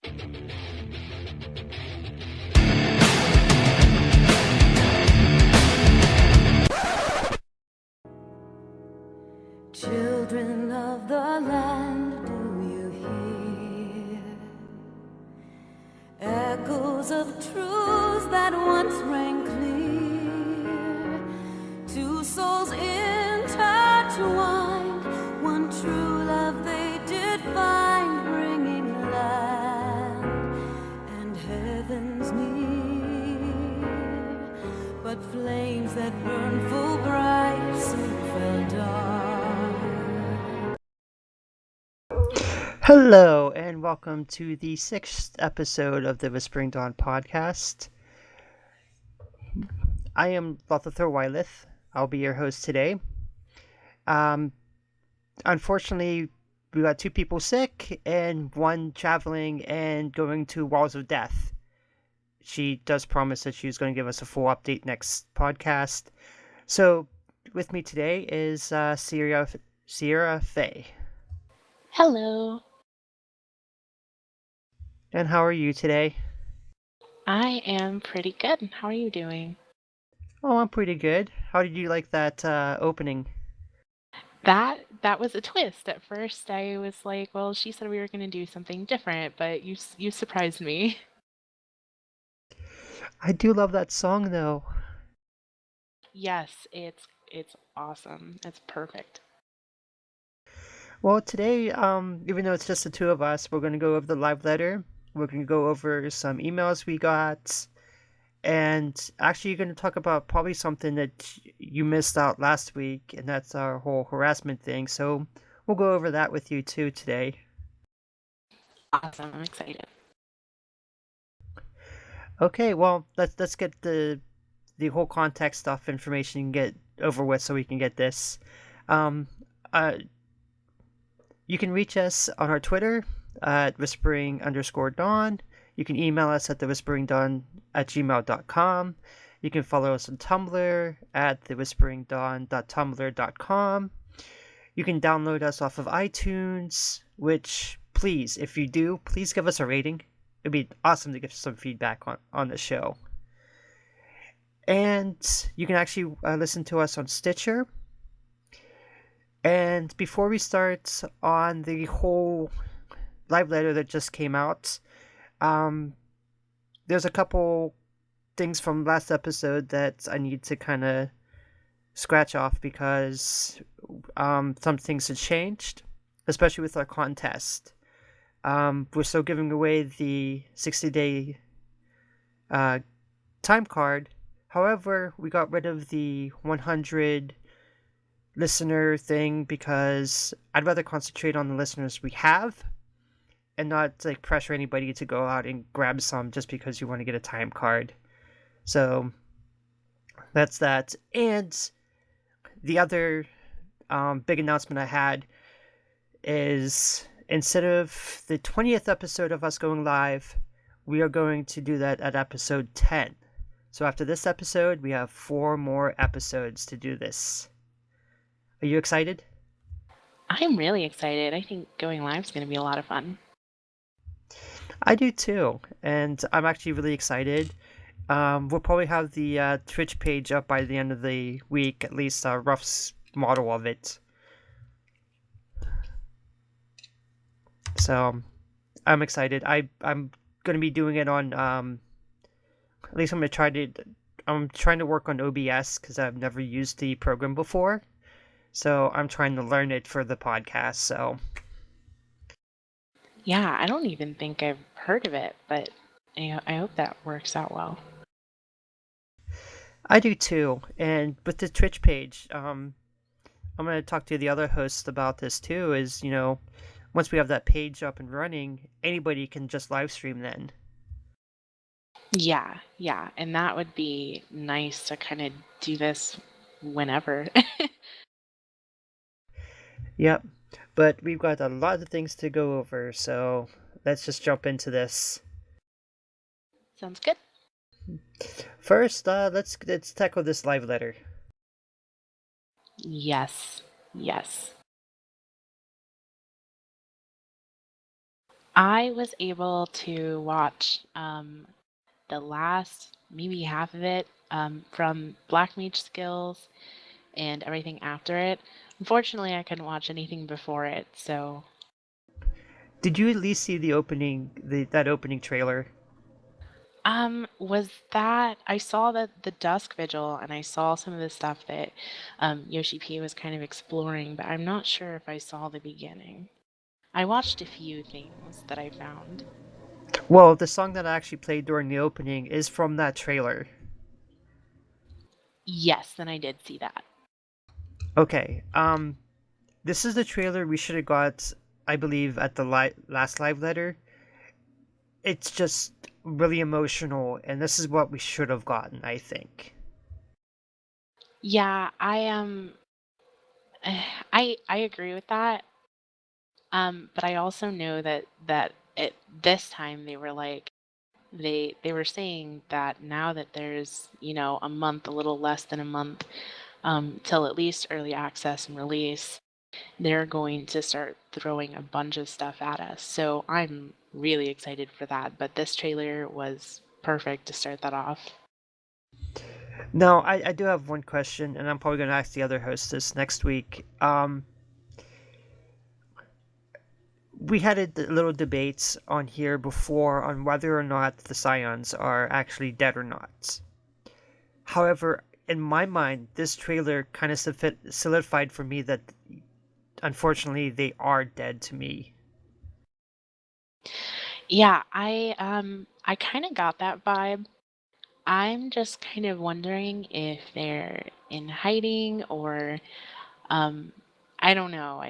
Children of the land, do you hear echoes of truths that once rang clear? Two souls intertwined, one true love they did find, bringing land and heavens near. But flames that burn full bright soon fell dark. Hello, and welcome to the 6th episode of the Whispering Dawn podcast. I am Lothathor Wylith. I'll be your host today. Unfortunately, we got 2 people sick, and 1 traveling and going to Walls of Death. She does promise that she's going to give us a full update next podcast. So, with me today is Sierra Faye. Hello. And how are you today? I am pretty good. How are you doing? Oh, I'm pretty good. How did you like that opening? That was a twist. At first, I was like, "Well, she said we were going to do something different," but you surprised me. I do love that song, though. Yes, it's awesome. It's perfect. Well, today, even though it's just the 2 of us, we're going to go over the live letter. We're going to go over some emails we got. And actually, you're going to talk about probably something that you missed out last week, and that's our whole harassment thing. So we'll go over that with you too today. Awesome. I'm excited. Okay, well, let's get the whole context stuff information get over with so we can get this. You can reach us on our Twitter at whispering_dawn. You can email us at thewhisperingdawn@gmail.com. You can follow us on Tumblr at thewhisperingdawn.tumblr.com. You can download us off of iTunes, which, please, if you do, please give us a rating. It'd be awesome to give some feedback on the show. And you can actually listen to us on Stitcher. And before we start on the whole live letter that just came out, there's a couple things from last episode that I need to kind of scratch off because some things have changed, especially with our contest. We're still giving away the 60-day time card. However, we got rid of the 100 listener thing because I'd rather concentrate on the listeners we have and not like pressure anybody to go out and grab some just because you want to get a time card. So that's that. And the other big announcement I had is instead of the 20th episode of us going live, we are going to do that at episode 10. So after this episode, we have 4 more episodes to do this. Are you excited? I'm really excited. I think going live is going to be a lot of fun. I do too, and I'm actually really excited. We'll probably have the Twitch page up by the end of the week, at least a rough model of it. So I'm excited. I'm going to be doing it on. At least I'm trying to work on OBS because I've never used the program before. So I'm trying to learn it for the podcast. So Yeah, I don't even think I've heard of it, but I hope that works out well. I do too. And with the Twitch page, I'm going to talk to the other hosts about this too. Is once we have that page up and running, anybody can just live stream then. Yeah, and that would be nice to kind of do this whenever. Yep, but we've got a lot of things to go over, so let's just jump into this. Sounds good. First, let's tackle this live letter. Yes. I was able to watch the last maybe half of it from Black Mage Skills and everything after it. Unfortunately, I couldn't watch anything before it, so Did you at least see the opening, that opening trailer? was that I saw the Dusk Vigil and I saw some of the stuff that Yoshi P was kind of exploring, but I'm not sure if I saw the beginning. I watched a few things that I found. Well, the song that I actually played during the opening is from that trailer. Yes, then I did see that. Okay, this is the trailer we should have got, I believe, at the last live letter. It's just really emotional, and this is what we should have gotten, I think. Yeah, I agree with that. But I also know that at this time they were like they were saying that now that there's, a month, a little less than a month, till at least early access and release, they're going to start throwing a bunch of stuff at us. So I'm really excited for that. But this trailer was perfect to start that off. Now, I do have one question, and I'm probably going to ask the other host this next week. We had little debates on here before on whether or not the Scions are actually dead or not. However, in my mind, this trailer kind of solidified for me that unfortunately they are dead to me. Yeah, I kind of got that vibe. I'm just kind of wondering if they're in hiding or um I don't know.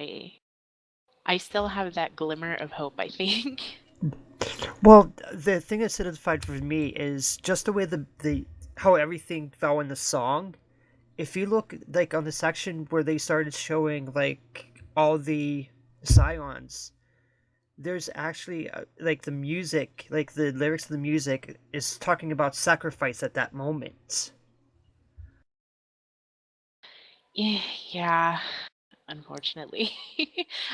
I still have that glimmer of hope, I think. Well, the thing that solidified for me is just the way the how everything fell in the song. If you look like on the section where they started showing like all the scions, there's actually like the music, like the lyrics of the music is talking about sacrifice at that moment. Yeah, unfortunately.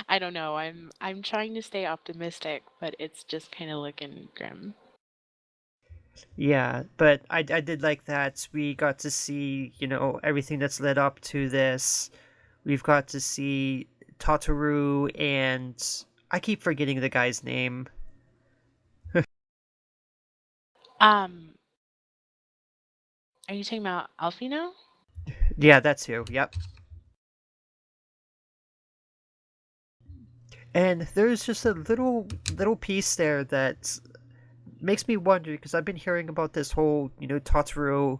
I don't know. I'm trying to stay optimistic, but it's just kind of looking grim. Yeah, but I did like that we got to see, everything that's led up to this. We've got to see Tataru, and I keep forgetting the guy's name. Um, are you talking about Alfino? Yeah, that's who. Yep. And there's just a little piece there that makes me wonder because I've been hearing about this whole, Tataru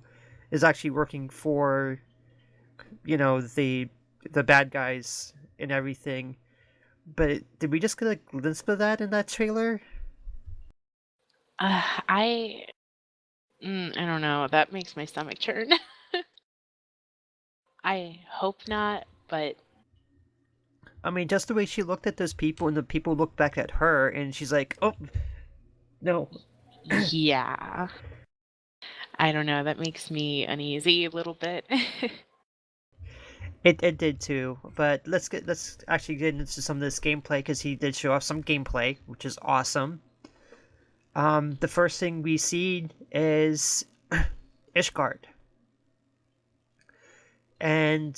is actually working for, the bad guys and everything. But did we just get a glimpse of that in that trailer? Uh, I I don't know. That makes my stomach turn. I hope not, but I mean, just the way she looked at those people and the people looked back at her, and she's like, "Oh no." yeah. I don't know. That makes me uneasy a little bit. It did too, but let's actually get into some of this gameplay because he did show off some gameplay, which is awesome. The first thing we see is Ishgard, and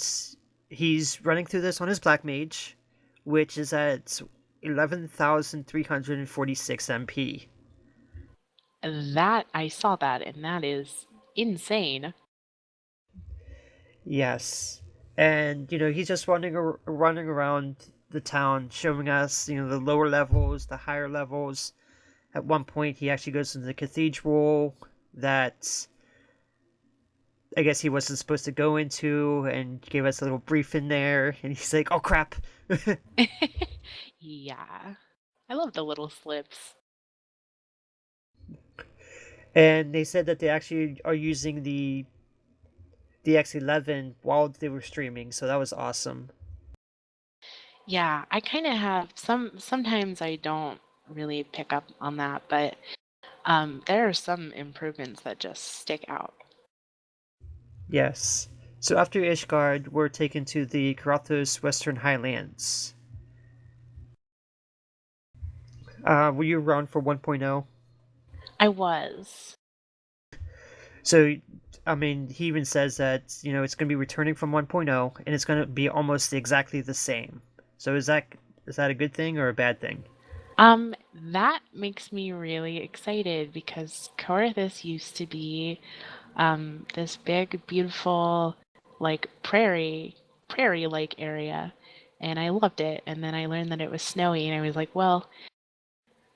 he's running through this on his Black Mage, which is at 11,346 MP. That I saw that, and that is insane. Yes, and he's just running around the town, showing us the lower levels, the higher levels. At one point, he actually goes into the cathedral that I guess he wasn't supposed to go into, and gave us a little brief in there. And he's like, "Oh crap!" Yeah. I love the little slips. And they said that they actually are using the X11 while they were streaming, so that was awesome. Yeah, I kind of have sometimes I don't really pick up on that, but there are some improvements that just stick out. Yes. So after Ishgard, we're taken to the Karathos Western Highlands. Were you around for 1.0? I was. So, I mean, he even says that, it's going to be returning from 1.0 and it's going to be almost exactly the same. So is that a good thing or a bad thing? That makes me really excited because Corinthus used to be this big, beautiful, like prairie-like area, and I loved it. And then I learned that it was snowy, and I was like, well,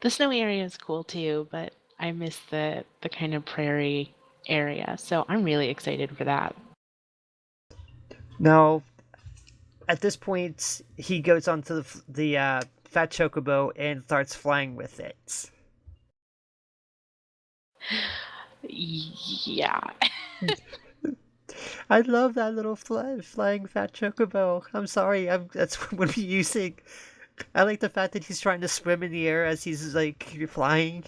the snowy area is cool too, but I miss the kind of prairie area. So I'm really excited for that. Now, at this point, he goes onto the fat chocobo and starts flying with it. Yeah. I love that little flying fat chocobo. I'm sorry, that's what we're using. I like the fact that he's trying to swim in the air as he's like flying.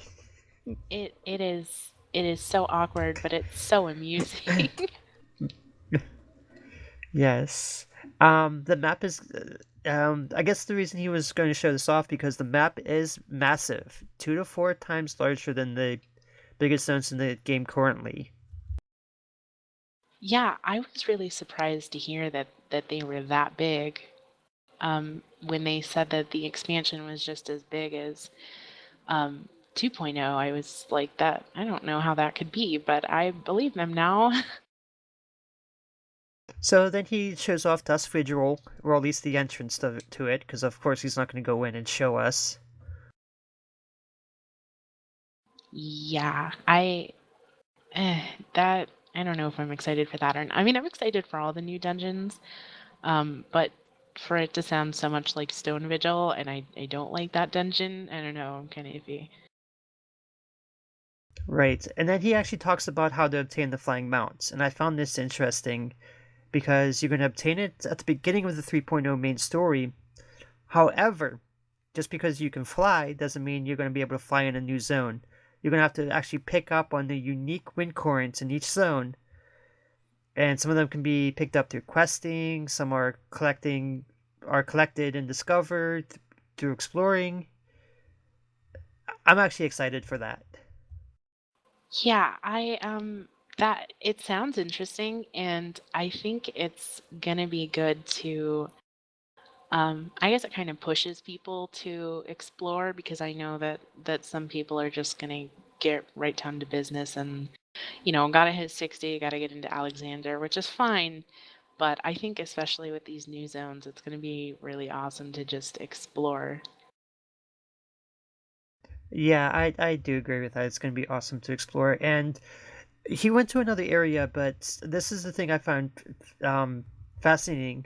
It is so awkward, but it's so amusing. Yes. The map is. I guess the reason he was going to show this off because the map is massive, 2 to 4 times larger than the biggest zones in the game currently. Yeah, I was really surprised to hear that they were that big. When they said that the expansion was just as big as 2.0, I was like, that I don't know how that could be, but I believe them now. So then he shows off Dusk Vigil, or at least the entrance to it, because of course he's not going to go in and show us. Yeah, eh, that I don't know if I'm excited for that or not. I mean, I'm excited for all the new dungeons, but for it to sound so much like Stone Vigil, and I don't like that dungeon. I don't know. I'm kind of iffy. Right, and then he actually talks about how to obtain the Flying Mounts, and I found this interesting because you're going to obtain it at the beginning of the 3.0 main story. However, just because you can fly doesn't mean you're going to be able to fly in a new zone. You're going to have to actually pick up on the unique wind currents in each zone, and some of them can be picked up through questing, some are collected and discovered through exploring. I'm actually excited for that. Yeah, I that it sounds interesting, and I think it's gonna be good to I guess it kind of pushes people to explore because I know that some people are just gonna get right down to business and gotta hit 60, gotta get into Alexander, which is fine. But I think especially with these new zones, it's gonna be really awesome to just explore. Yeah, I do agree with that. It's going to be awesome to explore. And he went to another area, but this is the thing I found fascinating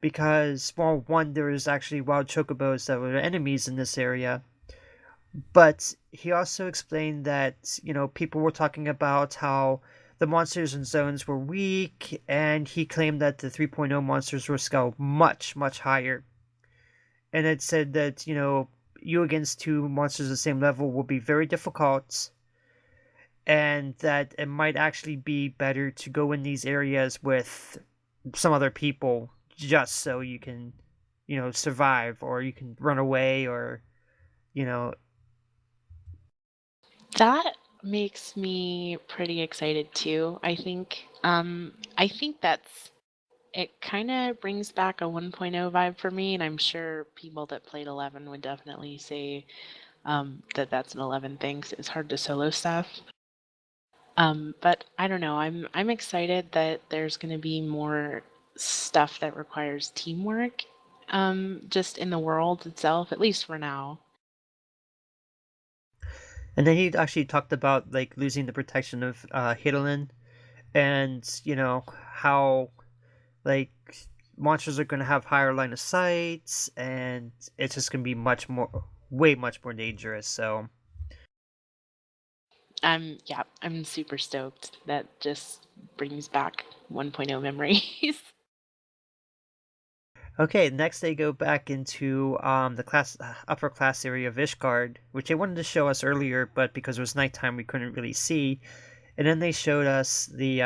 because, well, one, there was actually wild chocobos that were enemies in this area, but he also explained that, people were talking about how the monsters and zones were weak, and he claimed that the 3.0 monsters were scaled much, much higher. And it said that, you against two monsters of the same level will be very difficult, and that it might actually be better to go in these areas with some other people just so you can, survive, or you can run away, or, you know, That makes me pretty excited too. I think that's it kind of brings back a 1.0 vibe for me, and I'm sure people that played 11 would definitely say that that's an 11 thing. 'Cause it's hard to solo stuff. But I don't know. I'm excited that there's going to be more stuff that requires teamwork, just in the world itself, at least for now. and then he actually talked about like losing the protection of Hidolin, and how like monsters are going to have higher line of sights, and it's just going to be way much more dangerous. So Yeah, I'm super stoked. That just brings back 1.0 memories. okay, next they go back into the upper class area of Ishgard, which they wanted to show us earlier, but because it was nighttime, we couldn't really see. And then they showed us the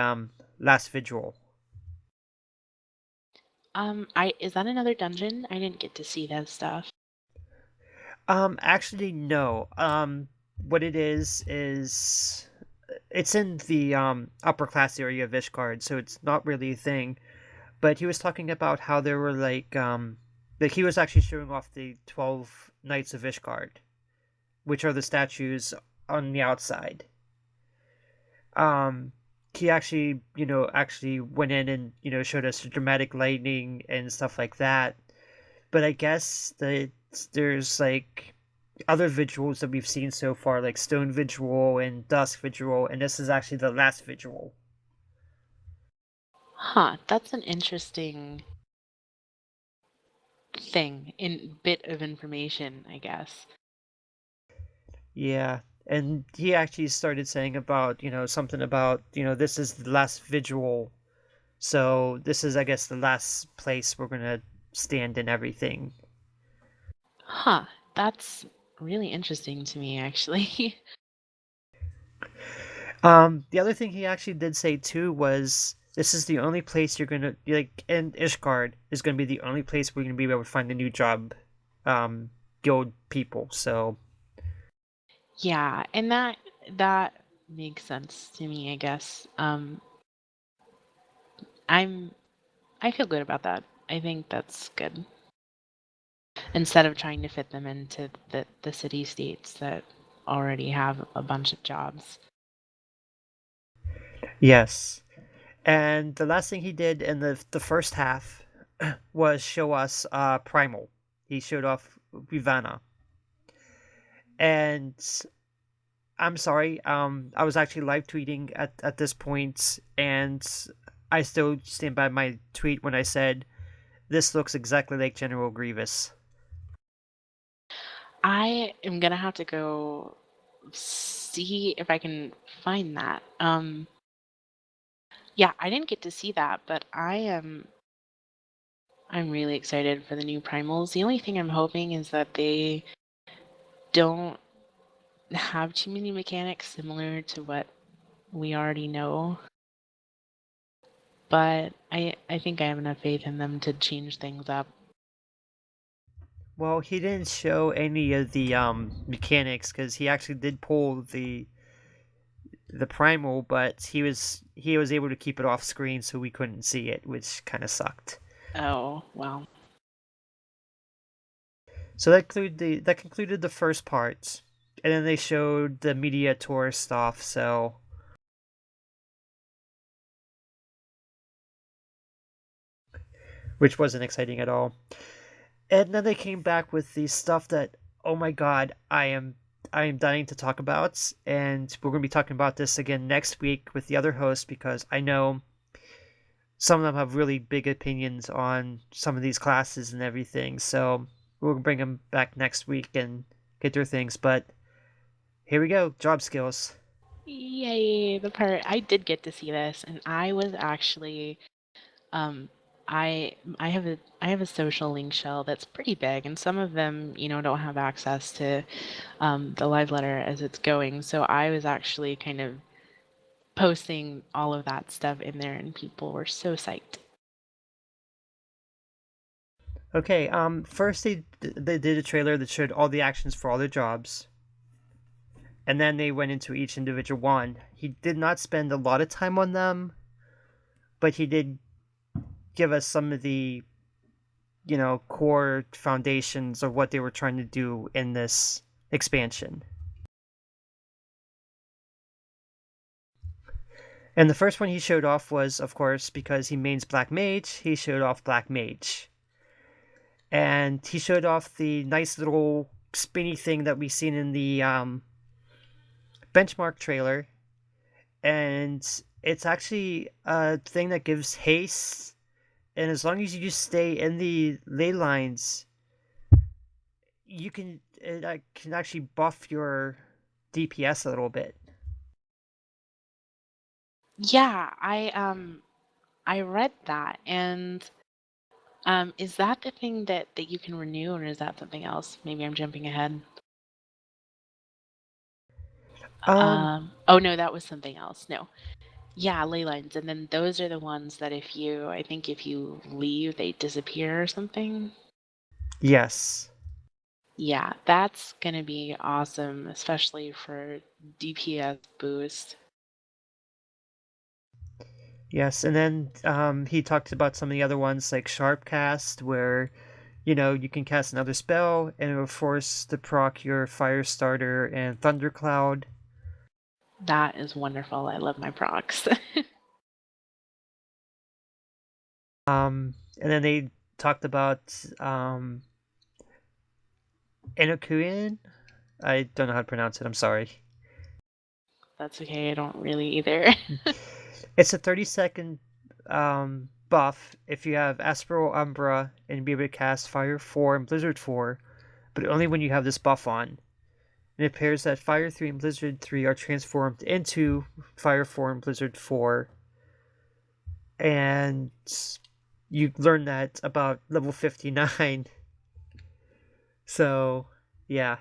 last vigil. I is that another dungeon? I didn't get to see that stuff. Actually, no. What it is it's in the upper class area of Ishgard, so it's not really a thing. But he was talking about how there were like he was actually showing off the 12 Knights of Ishgard, which are the statues on the outside. Um, he actually, actually went in and showed us the dramatic lightning and stuff like that. But I guess that there's like other visuals that we've seen so far, like Stone Visual and Dusk Visual, and this is actually the last visual. Huh, that's an interesting bit of information, I guess. Yeah. And he actually started saying about, something about, this is the last visual. So this is, I guess, the last place we're going to stand in everything. Huh, that's really interesting to me, actually. The other thing he actually did say too was this is the only place you're gonna like, and Ishgard is gonna be the only place we're gonna be able to find a new job, um, guild people. So Yeah, and that makes sense to me, I guess. I'm I feel good about that. I think that's good. Instead of trying to fit them into the city states that already have a bunch of jobs. yes, and the last thing he did in the first half was show us Primal. He showed off Vivana, and I'm sorry, I was actually live tweeting at this point, and I still stand by my tweet when I said this looks exactly like General Grievous. I am gonna have to go see if I can find that. Yeah, I didn't get to see that, but I'm really excited for the new primals. The only thing I'm hoping is that they don't have too many mechanics similar to what we already know. But I think I have enough faith in them to change things up. Well, he didn't show any of the mechanics because he actually did pull the primal, but he was able to keep it off screen so we couldn't see it, which kind of sucked. Oh, well. So that concluded the first part, and then they showed the media tour stuff. So which wasn't exciting at all. And then they came back with the stuff that, oh my god, I am dying to talk about, and we're going to be talking about this again next week with the other hosts because I know some of them have really big opinions on some of these classes and everything. So we'll bring them back next week and get their things. But here we go, job skills. Yay, the part I did get to see this, and I was actually um I have a social link shell that's pretty big, and some of them, don't have access to the live letter as it's going. So I was actually kind of posting all of that stuff in there, and people were so psyched. Okay, first they did a trailer that showed all the actions for all the jobs, and then they went into each individual one. He did not spend a lot of time on them, but he did give us some of the core foundations of what they were trying to do in this expansion. And the first one he showed off was, of course, because he mains Black Mage, he showed off Black Mage. And he showed off the nice little spinny thing that we've seen in the benchmark trailer. And it's actually a thing that gives haste. And as long as you just stay in the ley lines, it can actually buff your DPS a little bit. Yeah, I read that, and is that the thing that you can renew, or is that something else? Maybe I'm jumping ahead. Um, Oh no, that was something else. No. Yeah, ley lines, and then those are the ones that I think if you leave, they disappear or something. yes. Yeah, that's gonna be awesome, especially for DPS boost. Yes, and then he talked about some of the other ones like Sharpcast, where you can cast another spell and it will force to proc your Fire Starter and Thundercloud. That is wonderful. I love my procs. And then they talked about Inokuin. I don't know how to pronounce it. I'm sorry. That's okay. I don't really either. It's a 30-second buff if you have Aspero Umbra and be able to cast Fire 4 and Blizzard 4, but only when you have this buff on. And it appears that Fire 3 and Blizzard 3 are transformed into Fire 4 and Blizzard 4. And you learn that about level 59. So, yeah.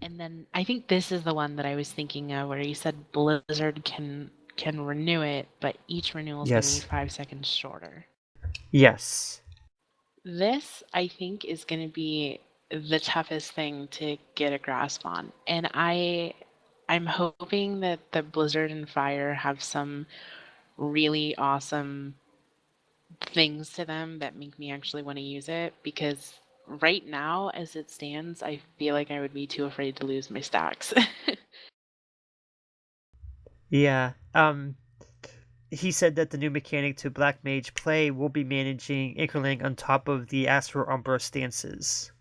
And then I think this is the one that I was thinking of where you said Blizzard can renew it, but each renewal is going to be Yes. 5 seconds shorter. Yes. This, I think, is going to be the toughest thing to get a grasp on. And I'm hoping that the Blizzard and Fire have some really awesome things to them that make me actually want to use it, because right now as it stands, I feel like I would be too afraid to lose my stacks. Yeah. He said that the new mechanic to Black Mage play will be managing Inkling on top of the Astro Umbra stances.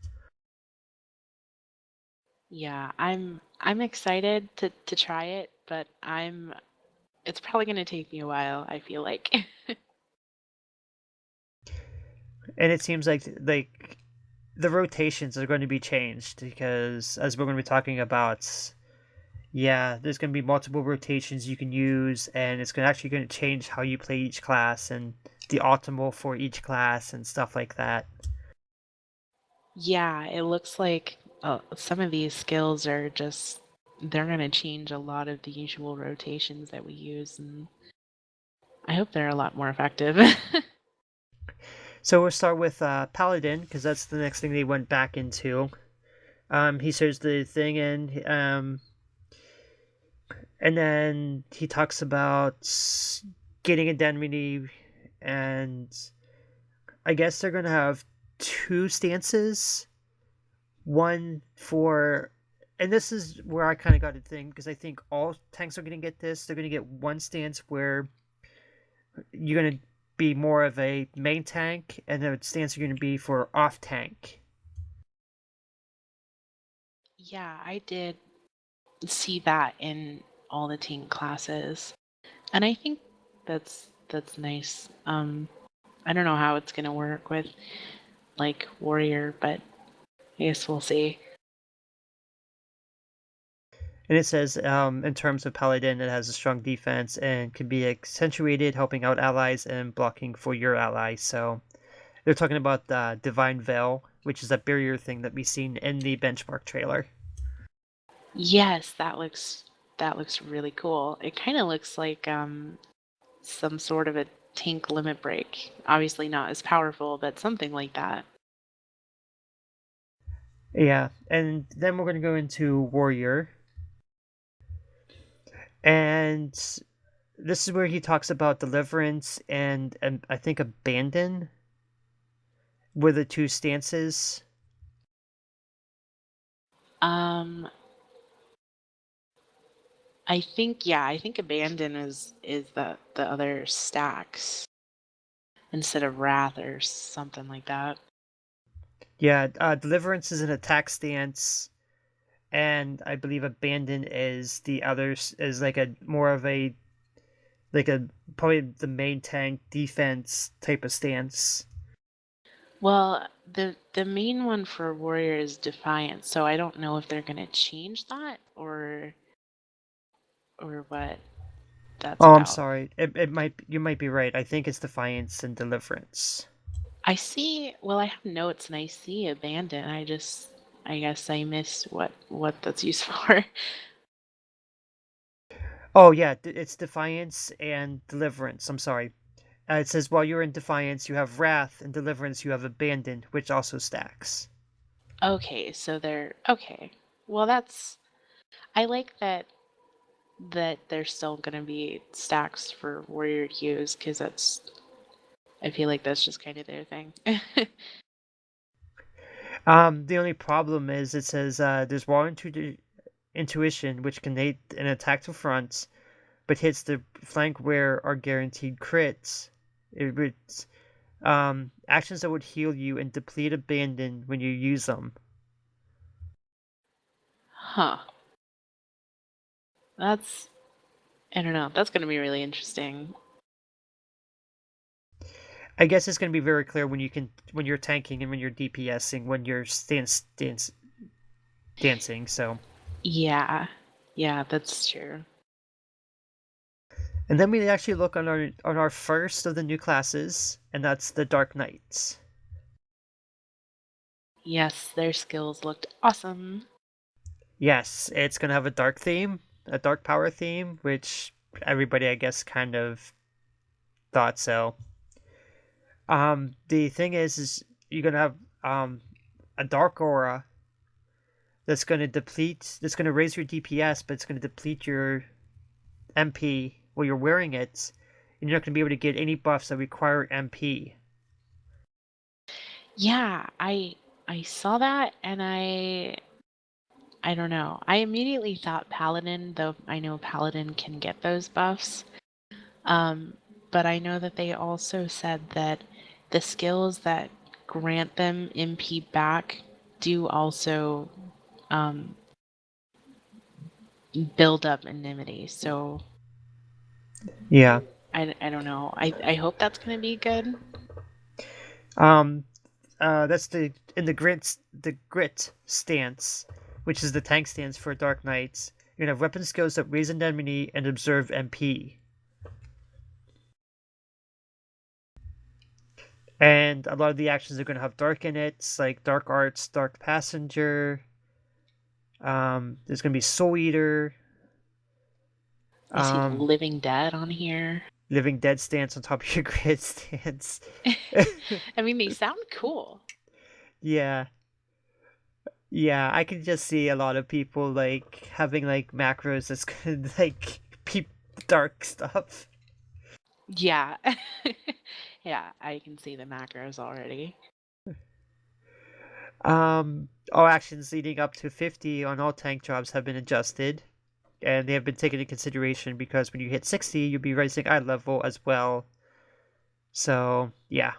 Yeah, I'm excited to try it, but it's probably going to take me a while, I feel like. And it seems like the rotations are going to be changed because, as we're going to be talking about, yeah, there's going to be multiple rotations you can use, and it's actually going to change how you play each class and the optimal for each class and stuff like that. Yeah, it looks like some of these skills are just they're going to change a lot of the usual rotations that we use, and I hope they're a lot more effective. So we'll start with Paladin because that's the next thing they went back into. He says the thing, and then he talks about getting indemnity, and I guess they're gonna have two stances. One for, and this is where I kind of got to think because I think all tanks are gonna get this. They're gonna get one stance where you're gonna be more of a main tank, and the stance you're gonna be for off tank. Yeah, I did see that in all the tank classes, and I think that's nice. I don't know how it's gonna work with like warrior, but I guess we'll see. And it says, in terms of Paladin, it has a strong defense and can be accentuated, helping out allies and blocking for your allies. So they're talking about the Divine Veil, which is that barrier thing that we've seen in the benchmark trailer. Yes, that looks really cool. It kind of looks like some sort of a tank limit break. Obviously not as powerful, but something like that. Yeah, and then we're going to go into Warrior. And this is where he talks about Deliverance and I think Abandon were the two stances. Um, I think abandon is the other stacks instead of wrath or something like that. Yeah, Deliverance is an attack stance, and I believe Abandon is the others is like a more of a like a probably the main tank defense type of stance. Well, the main one for warrior is defiance, so I don't know if they're gonna change that or what that's Oh, I'm about. sorry. It might you might be right. I think it's Defiance and Deliverance. I see. Well, I have notes and I see abandon. I guess I missed what that's used for. Oh yeah, it's Defiance and Deliverance. I'm sorry. It says while you're in Defiance, you have Wrath, and Deliverance, you have Abandon, which also stacks. Okay, so they're okay. Well, that's I like that there's still gonna be stacks for warrior to use because that's I feel like that's just kind of their thing. The only problem is it says there's intuition, which can hit an attack to front, but hits the flank where are guaranteed crits. It would actions that would heal you and deplete abandon when you use them. Huh. That's I don't know. That's gonna be really interesting. I guess it's going to be very clear when you're tanking and when you're DPSing when you're dancing. So, Yeah. Yeah, that's true. and then we actually look on our first of the new classes, and that's the Dark Knights. Yes, their skills looked awesome. Yes, it's going to have a dark theme, a dark power theme, which everybody I guess kind of thought so. The thing is you're going to have a dark aura that's going to raise your DPS, but it's going to deplete your MP while you're wearing it, and you're not going to be able to get any buffs that require MP. Yeah, I saw that and I don't know. I immediately thought Paladin, though I know Paladin can get those buffs. Um, but I know that they also said that the skills that grant them MP back do also um, build up enmity. So Yeah. I don't know. I hope that's going to be good. Um. That's the grit stance, which is the tank stance for Dark Knights. You're gonna have weapon skills that raise indemnity and observe MP. And a lot of the actions are going to have dark in it, like Dark Arts, Dark Passenger. There's going to be Soul Eater, I see um, Living Dead on here. Living Dead stance on top of your grid stance. I mean, they sound cool. Yeah, yeah, I can just see a lot of people like having like macros that's gonna like peep dark stuff. Yeah. Yeah, I can see the macros already. All actions leading up to 50 on all tank jobs have been adjusted, and they have been taken into consideration because when you hit 60, you'll be rising eye level as well. So, yeah,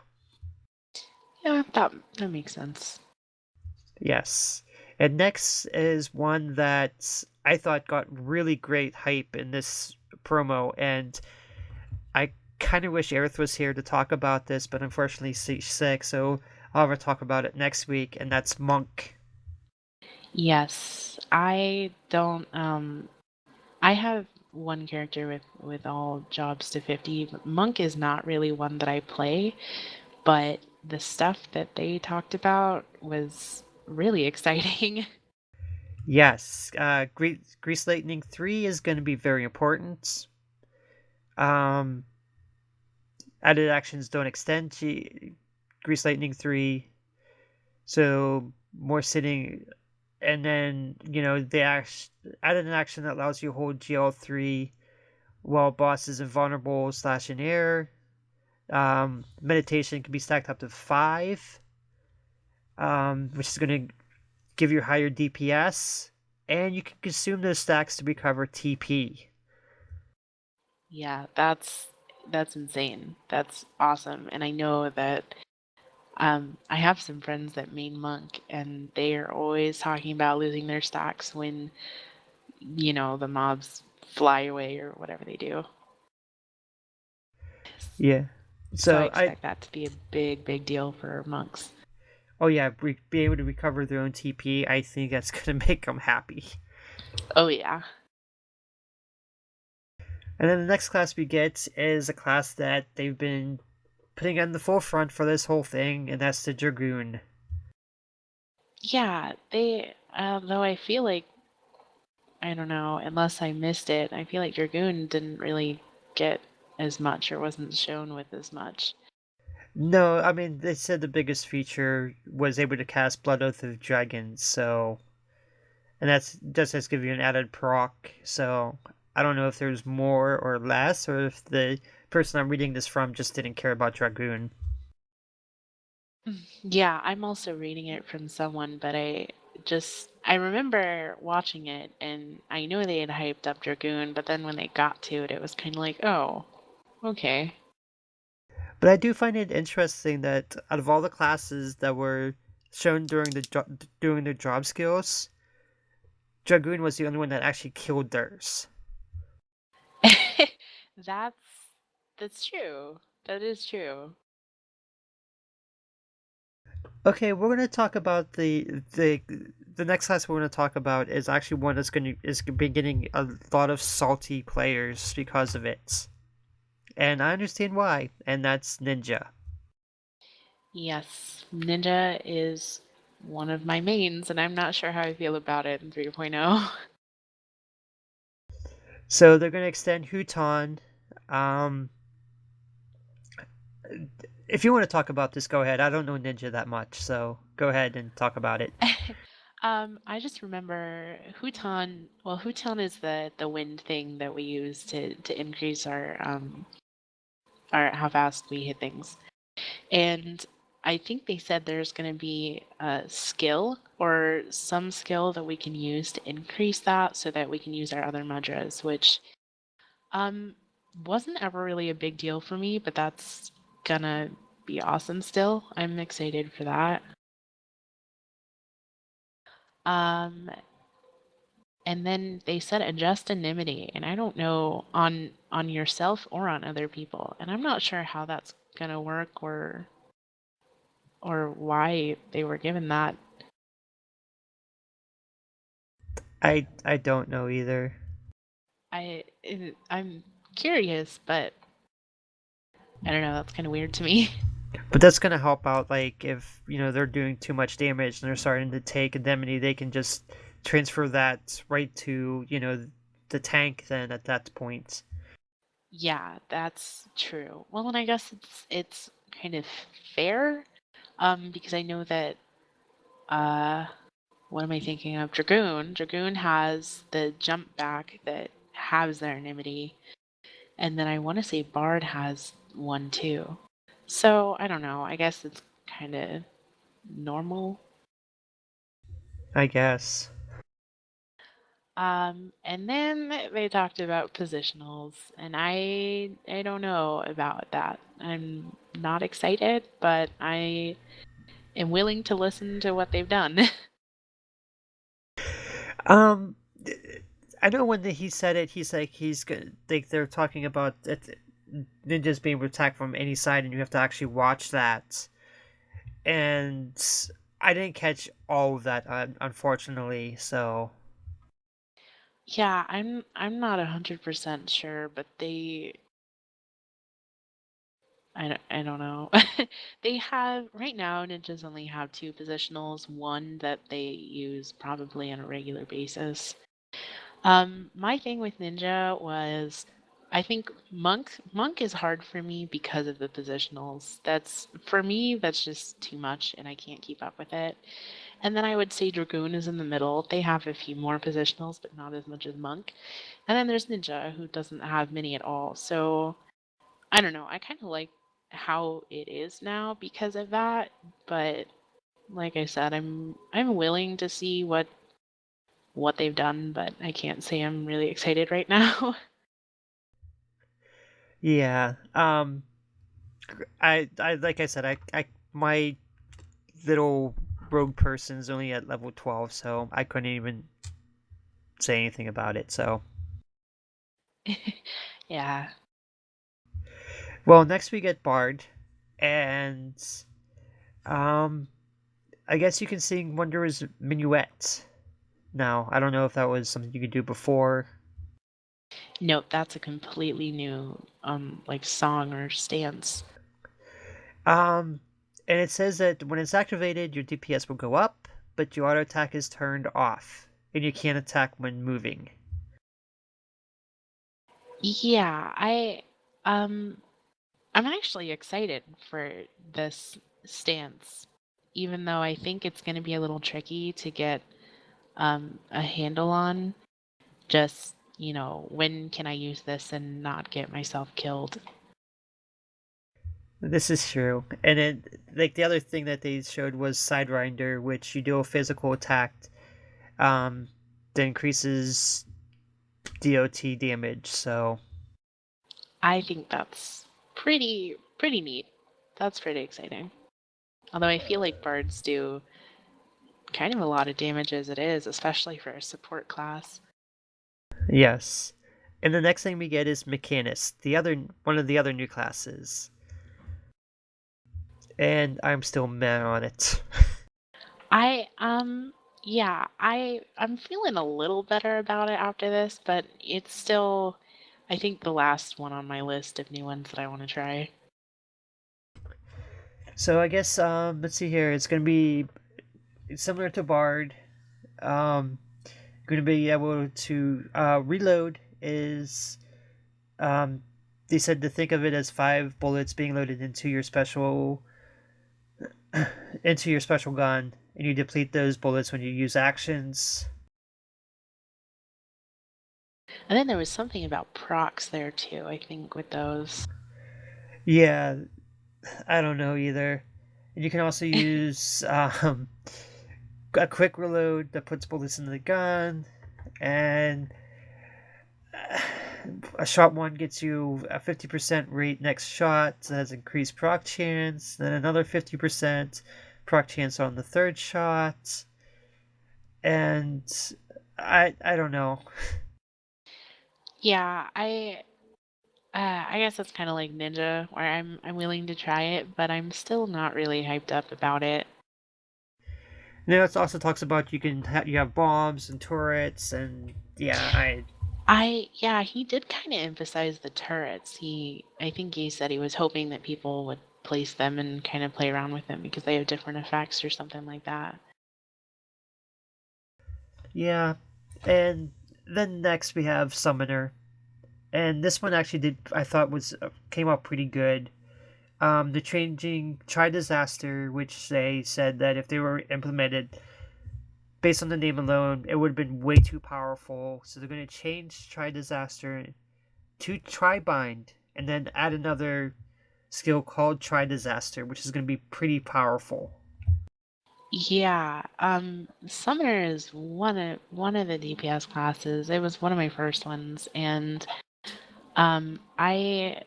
Yeah, that makes sense. yes. And next is one that I thought got really great hype in this promo, and I kind of wish Aerith was here to talk about this, but unfortunately she's sick, so I'll have her talk about it next week, and that's Monk. Yes, I don't I have one character with all jobs to 50, but Monk is not really one that I play, but the stuff that they talked about was really exciting. Yes, Grease Lightning 3 is going to be very important. Um, Added actions don't extend to Grease Lightning 3, so more sitting. And then, they added an action that allows you to hold GL3 while boss is invulnerable / in air. Meditation can be stacked up to 5, which is going to give you higher DPS. And you can consume those stacks to recover TP. Yeah, that's insane. That's awesome. And I know that I have some friends that main Monk and they are always talking about losing their stacks when, the mobs fly away or whatever they do. Yeah. So I So I expect that to be a big, big deal for monks. Oh yeah, be able to recover their own TP. I think that's gonna make them happy. Oh yeah. And then the next class we get is a class that they've been putting on the forefront for this whole thing, and that's the Dragoon. Yeah, they though I feel like I don't know, unless I missed it, I feel like Dragoon didn't really get as much or wasn't shown with as much. No, I mean they said the biggest feature was able to cast Blood Oath of Dragons, so and that's just has give you an added proc. So I don't know if there's more or less, or if the person I'm reading this from just didn't care about Dragoon. Yeah, I'm also reading it from someone, but I remember watching it and I know they had hyped up Dragoon, but then when they got to it, it was kind of like, oh, okay. But I do find it interesting that out of all the classes that were shown during the job skills, Dragoon was the only one that actually killed theirs. That's that's true. That is true. Okay, we're going to talk about the next class we're going to talk about is actually one that's going to is been getting a lot of salty players because of it, and I understand why, and that's Ninja. Yes, Ninja is one of my mains, and I'm not sure how I feel about it in 3.0. So they're going to extend Huton. Um, if you want to talk about this, go ahead. I don't know Ninja that much, so go ahead and talk about it. I just remember Huton. Well, Huton is the wind thing that we use to increase our how fast we hit things. And I think they said there's going to be a skill or some skill that we can use to increase that so that we can use our other mudras, which um wasn't ever really a big deal for me, but that's gonna be awesome still. I'm excited for that. Um and then they said adjust anonymity, and I don't know on yourself or on other people. And I'm not sure how that's gonna work or why they were given that. I don't know either. I'm curious, but I don't know. That's kind of weird to me. But that's gonna help out, like if they're doing too much damage and they're starting to take indemnity, they can just transfer that right to the tank. Then at that point, Yeah, that's true. Well, and I guess it's kind of fair, because I know that uh, what am I thinking of? Dragoon. Dragoon has the jump back that has their anonymity, and then I want to say Bard has one too. So I don't know. I guess it's kind of normal. I guess. And then they talked about positionals, and I don't know about that. I'm not excited, but I am willing to listen to what they've done. Um, I know when he said it, he's like he's gonna like they're talking about it, ninjas being attacked from any side, and you have to actually watch that. And I didn't catch all of that, unfortunately. So Yeah, I'm not 100% sure, but I don't know. They have right now ninjas only have two positionals, one that they use probably on a regular basis. My thing with ninja was I think monk is hard for me because of the positionals. That's for me that's just too much and I can't keep up with it. And then I would say dragoon is in the middle. They have a few more positionals but not as much as monk. And then there's ninja who doesn't have many at all. So I don't know. I kind of like how it is now because of that, but like I said, I'm willing to see what they've done, but I can't say I'm really excited right now. yeah, I like I said, I my little rogue person's only at level 12, so I couldn't even say anything about it. So, Yeah. well, next we get Bard, and um, I guess you can sing Wondrous Minuet. Now, I don't know if that was something you could do before. Nope, that's a completely new like song or stance. Um, and it says that when it's activated, your DPS will go up, but your auto attack is turned off, and you can't attack when moving. Yeah, I um I'm actually excited for this stance, even though I think it's going to be a little tricky to get a handle on. Just, when can I use this and not get myself killed? This is true. And then, like, the other thing that they showed was Sidewinder, which you do a physical attack um, that increases DOT damage. So, I think that's pretty neat. That's pretty exciting. Although I feel like bards do kind of a lot of damage as it is, especially for a support class. yes. And the next thing we get is Mechanist, the other one of the other new classes. And I'm still mad on it. I yeah, I'm feeling a little better about it after this, but it's still I think the last one on my list of new ones that I want to try. So I guess let's see here. It's gonna be similar to Bard. Um, going to be able to reload is they said to think of it as 5 bullets being loaded into your special gun, and you deplete those bullets when you use actions. And then there was something about procs there too, I think, with those. Yeah, I don't know either. And you can also use a quick reload that puts bullets in the gun, and a shot one gets you a 50% rate next shot that has increased proc chance, then another 50% proc chance on the third shot, and I don't know. Yeah, I guess it's kind of like Ninja, where I'm willing to try it, but I'm still not really hyped up about it. Now it also talks about you have bombs and turrets, and yeah, Yeah, he did kind of emphasize the turrets. I think he said he was hoping that people would place them and kind of play around with them because they have different effects or something like that. yeah. And then next we have Summoner, and this one actually did I thought was came out pretty good. The changing Try Disaster, which they said that if they were implemented based on the name alone, it would have been way too powerful. So they're going to change Try Disaster to Try Bind, and then add another skill called Try Disaster, which is going to be pretty powerful. Yeah, Summoner is one of the DPS classes. It was one of my first ones, and um, I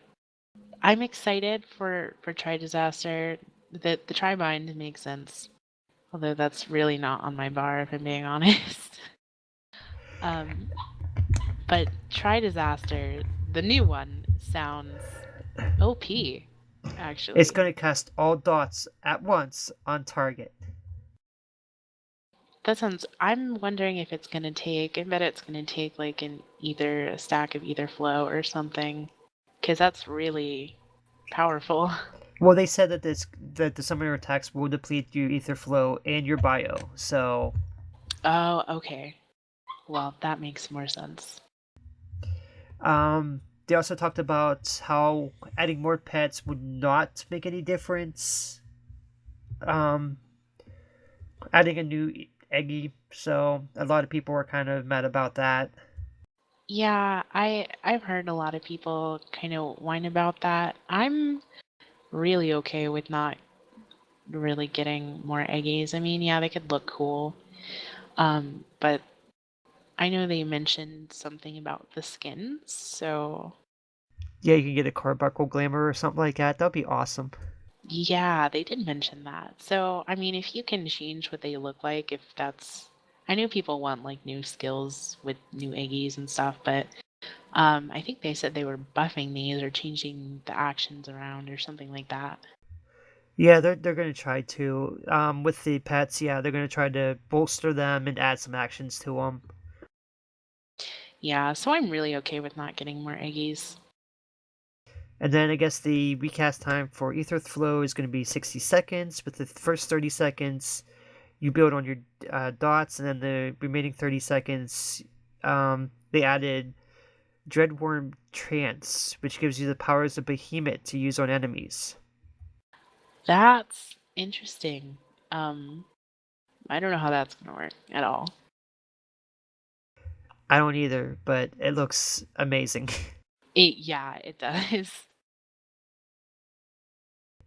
I'm excited for Try Disaster. The Try Bind makes sense, although that's really not on my bar if I'm being honest. Um, but Try Disaster, the new one, sounds OP, It's actually. going to cast all dots at once on target. That sounds. I'm wondering if it's gonna take. I bet it's gonna take like either a stack of either flow or something, because that's really powerful. Well, they said that the summoner attacks will deplete your ether flow and your bio. So, Oh, okay. Well, that makes more sense. they also talked about how adding more pets would not make any difference. Um, adding a new Eggy, so a lot of people were kind of mad about that. Yeah, I've heard a lot of people kind of whine about that. I'm really okay with not really getting more eggies. I mean, yeah, they could look cool. But I know they mentioned something about the skins, so Yeah, you can get a Carbuncle Glamour or something like that. That'd be awesome. yeah, they did mention that. So, I mean, if you can change what they look like, if that's I know people want like new skills with new eggies and stuff, but I think they said they were buffing these or changing the actions around or something like that. Yeah, they're gonna try to. With the pets, yeah, they're gonna try to bolster them and add some actions to them. Yeah, so I'm really okay with not getting more eggies. And then I guess the recast time for Ether Flow is going to be 60 seconds. With the first 30 seconds, you build on your dots, and then the remaining 30 seconds, they added Dreadworm Trance, which gives you the powers of Behemoth to use on enemies. That's interesting. Um, I don't know how that's gonna work at all. I don't either, but it looks amazing. Yeah, it does.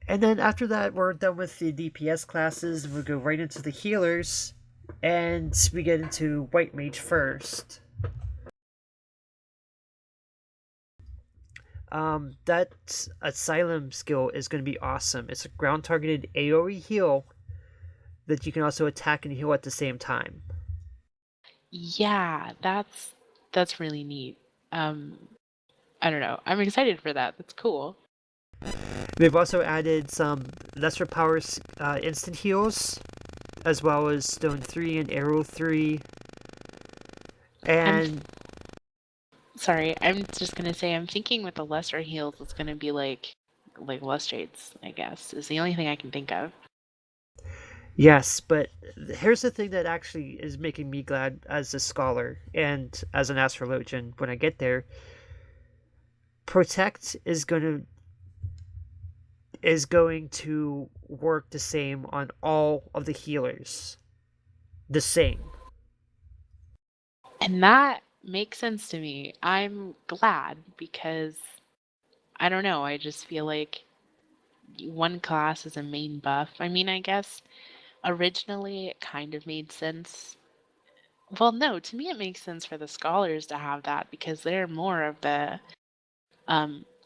And then after that, we're done with the DPS classes. We'll go right into the healers, and we get into White Mage first. That Asylum skill is going to be awesome. It's a ground targeted AoE heal that you can also attack and heal at the same time. Yeah, that's really neat. Um, I don't know. I'm excited for that. That's cool. They've also added some lesser powers instant heals, as well as Stone 3 and Arrow 3. I'm And sorry. I'm just gonna say I'm thinking with the lesser heals, it's gonna be like lustrates, I guess, is the only thing I can think of. yes, but here's the thing that actually is making me glad as a scholar and as an astrologian when I get there. Protect is going to work the same on all of the healers. The same. And that makes sense to me. I'm glad because I don't know, I just feel like one class is a main buff. I mean, I guess originally it kind of made sense. Well, no, to me it makes sense for the scholars to have that because they're more of the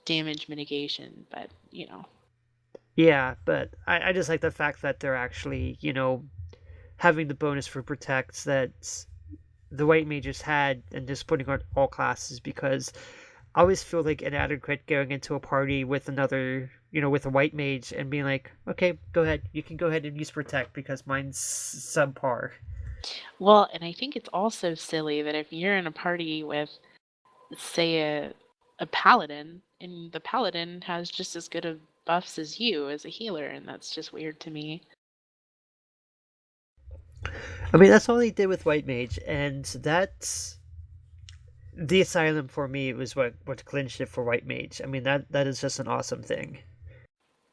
damage mitigation, but Yeah, but I just like the fact that they're actually, having the bonus for protects that the white mages had and just putting on all classes because I always feel like inadequate going into a party with another, with a white mage and being like, okay, go ahead. You can go ahead and use protect because mine's subpar. Well, and I think it's also silly that if you're in a party with, say, a paladin, and the paladin has just as good of buffs as you as a healer, and that's just weird to me. I mean, that's all they did with white mage, and that's the asylum for me was what clinched it for white mage. I mean, that is just an awesome thing.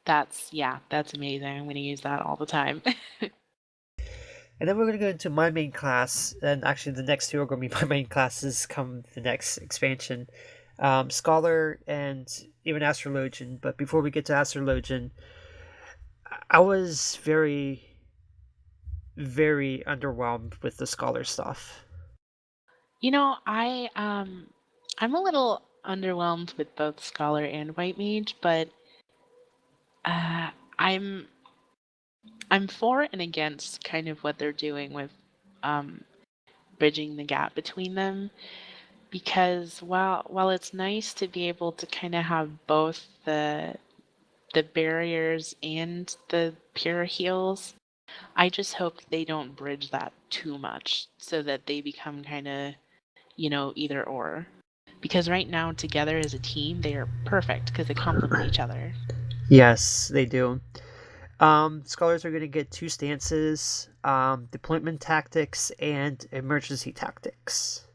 That's amazing. I'm going to use that all the time. And then we're going to go into my main class, and actually the next two are going to be my main classes come the next expansion. Scholar and even Astrologian. But before we get to Astrologian, I was very, very underwhelmed with the Scholar stuff. I'm a little underwhelmed with both Scholar and White Mage, but uh, I'm I'm for and against kind of what they're doing with um, bridging the gap between them because while it's nice to be able to kind of have both the barriers and the pure heals, I just hope they don't bridge that too much so that they become kind of, either or. Because right now together as a team, they are perfect because they complement each other. Yes, they do. Scholars are going to get two stances, deployment tactics and emergency tactics.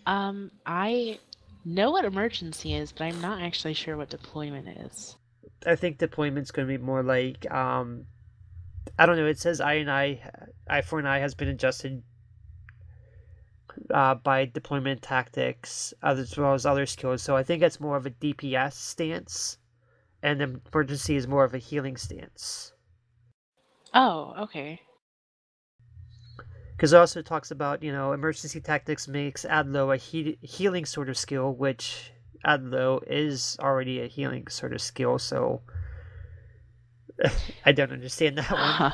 I know what emergency is, but I'm not actually sure what deployment is. I think deployment's going to be more like, I don't know, it says I for an eye has been adjusted by deployment tactics as well as other skills. So I think it's more of a DPS stance, and emergency is more of a healing stance. Oh, okay. Because it also talks about, emergency tactics makes Adlo a healing sort of skill, which Adlo is already a healing sort of skill, so I don't understand that one. Huh.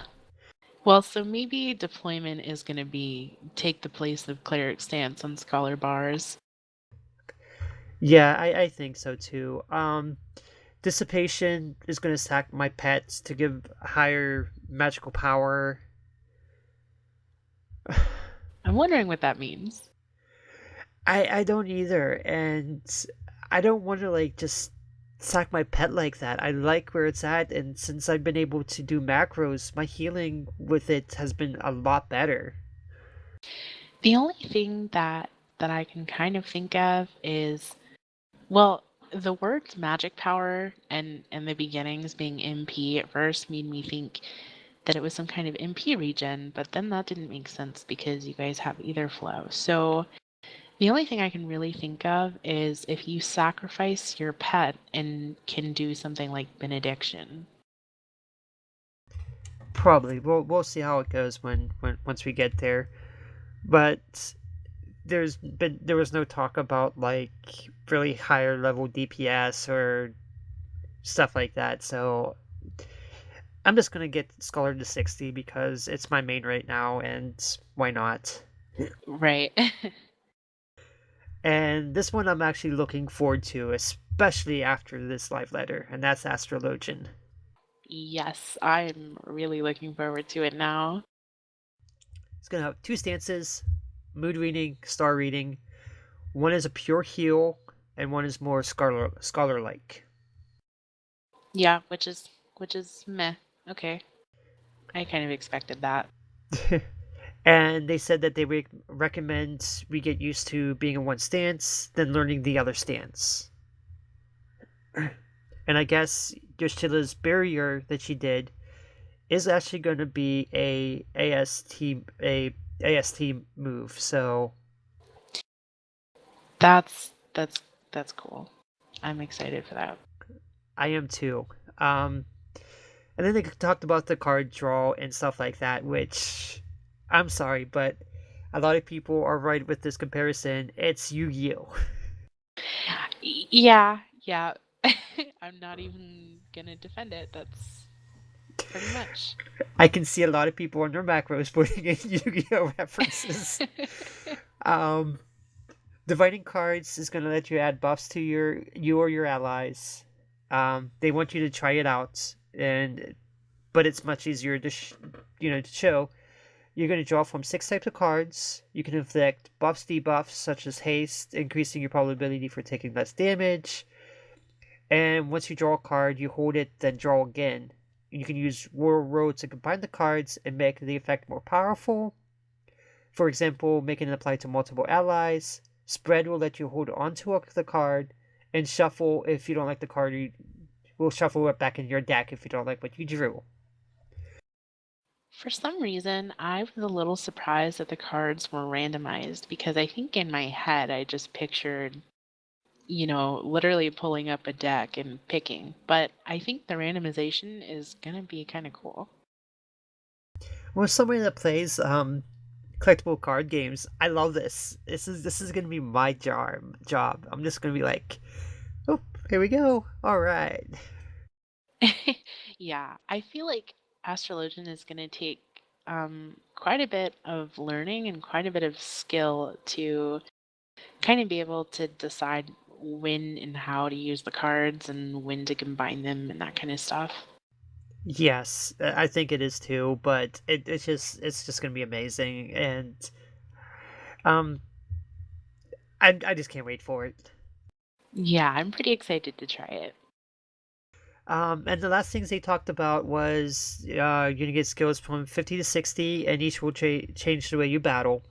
Well, so maybe deployment is going to be take the place of cleric stance on scholar bars. Yeah, I think so too. Dissipation is going to sack my pets to give higher magical power. I'm wondering what that means. I don't either, and I don't want to like just sack my pet like that. I like where it's at, and since I've been able to do macros, my healing with it has been a lot better. The only thing that I can kind of think of is, well, the words magic power and the beginnings being MP at first made me think that it was some kind of MP region, but then that didn't make sense because you guys have either flow. So the only thing I can really think of is if you sacrifice your pet and can do something like benediction. Probably. We'll see how it goes when once we get there. But there was no talk about like really higher level DPS or stuff like that. So I'm just gonna get Scholar to 60 because it's my main right now, and why not? Right. And this one I'm actually looking forward to, especially after this live letter, and that's Astrologian. Yes, I'm really looking forward to it now. It's gonna have two stances: mood reading, star reading. One is a pure heal, and one is more scholar like. Yeah, which is meh. Okay. I kind of expected that. And they said that they recommend we get used to being in one stance, then learning the other stance. And I guess Yoshila's barrier that she did is actually going to be a AST move. So That's that's cool. I'm excited for that. I am too. Um, and then they talked about the card draw and stuff like that, which I'm sorry, but a lot of people are right with this comparison. It's Yu-Gi-Oh. Yeah, yeah. I'm not even gonna defend it. That's pretty much. I can see a lot of people on their macros putting in Yu-Gi-Oh references. Um, Dividing cards is going to let you add buffs to you or your allies. They want you to try it out, and but it's much easier to to show. You're going to draw from 6 types of cards. You can inflict buffs, debuffs, such as haste, increasing your probability for taking less damage. And once you draw a card, you hold it, then draw again. You can use War Road to combine the cards and make the effect more powerful. For example, making it apply to multiple allies. Spread will let you hold onto the card, and shuffle if you don't like the card. You will shuffle it back in your deck if you don't like what you drew. For some reason, I was a little surprised that the cards were randomized because I think in my head I just pictured, literally pulling up a deck and picking. But I think the randomization is gonna be kind of cool. Well, somebody that plays collectible card games, I love this. This is gonna be my job. I'm just gonna be like, oh, here we go. All right. Yeah, I feel like Astrologian is gonna take quite a bit of learning and quite a bit of skill to kind of be able to decide when and how to use the cards and when to combine them and that kind of stuff. Yes, I think it is too. But it's just gonna be amazing, and um, I just can't wait for it. Yeah, I'm pretty excited to try it. And the last things they talked about was you're gonna get skills from 50 to 60, and each will change the way you battle.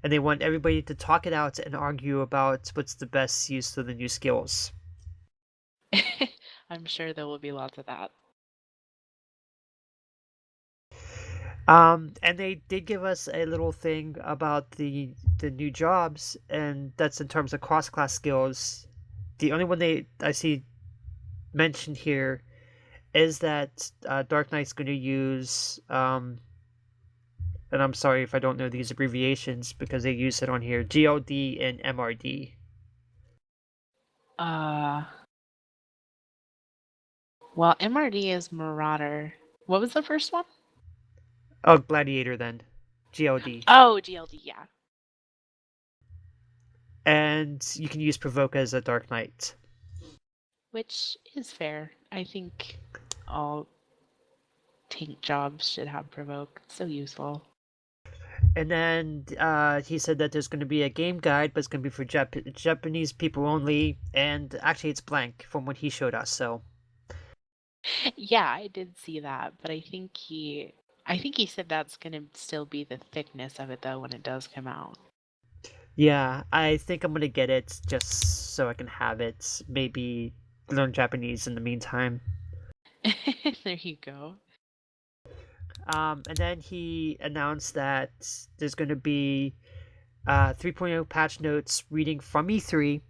And they want everybody to talk it out and argue about what's the best use of the new skills. I'm sure there will be lots of that. And they did give us a little thing about the new jobs, and that's in terms of cross class skills. The only one I see mentioned here is that Dark Knight's going to use and I'm sorry if I don't know these abbreviations because they use it on here, GLD and MRD. Uh, well, MRD is Marauder. What was the first one? Oh, Gladiator then. GLD. Oh, GLD, yeah. And you can use Provoke as a Dark Knight. Which is fair. I think all tank jobs should have provoke. It's so useful. And then he said that there's going to be a game guide, but it's going to be for Japanese people only. And actually, it's blank from what he showed us. So Yeah, I did see that, but I think he said that's gonna still be the thickness of it though when it does come out. Yeah, I think I'm gonna get it just so I can have it. Maybe learn Japanese in the meantime. There you go. And then he announced that there's gonna be 3.0 patch notes reading from E3.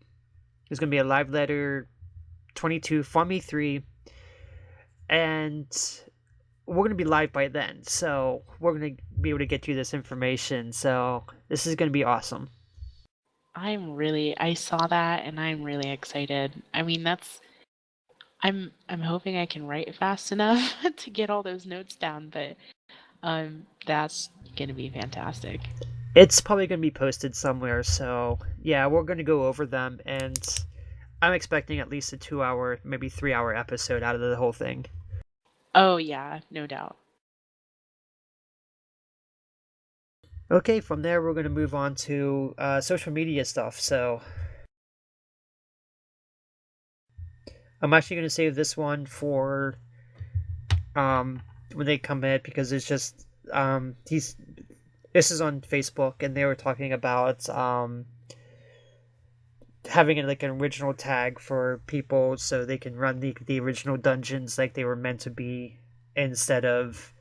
There's gonna be a live letter 22 from E3, and we're gonna be live by then. So we're gonna be able to get you this information. So this is gonna be awesome. I saw that and I'm really excited. I mean, I'm hoping I can write fast enough to get all those notes down, but that's gonna be fantastic. It's probably gonna be posted somewhere. So yeah, we're gonna go over them, and I'm expecting at least a 2 hour, maybe 3 hour episode out of the whole thing. Oh yeah, no doubt. Okay, from there we're gonna move on to social media stuff. So I'm actually gonna save this one for when they come in because it's just he's this is on Facebook and they were talking about having like an original tag for people so they can run the original dungeons like they were meant to be instead of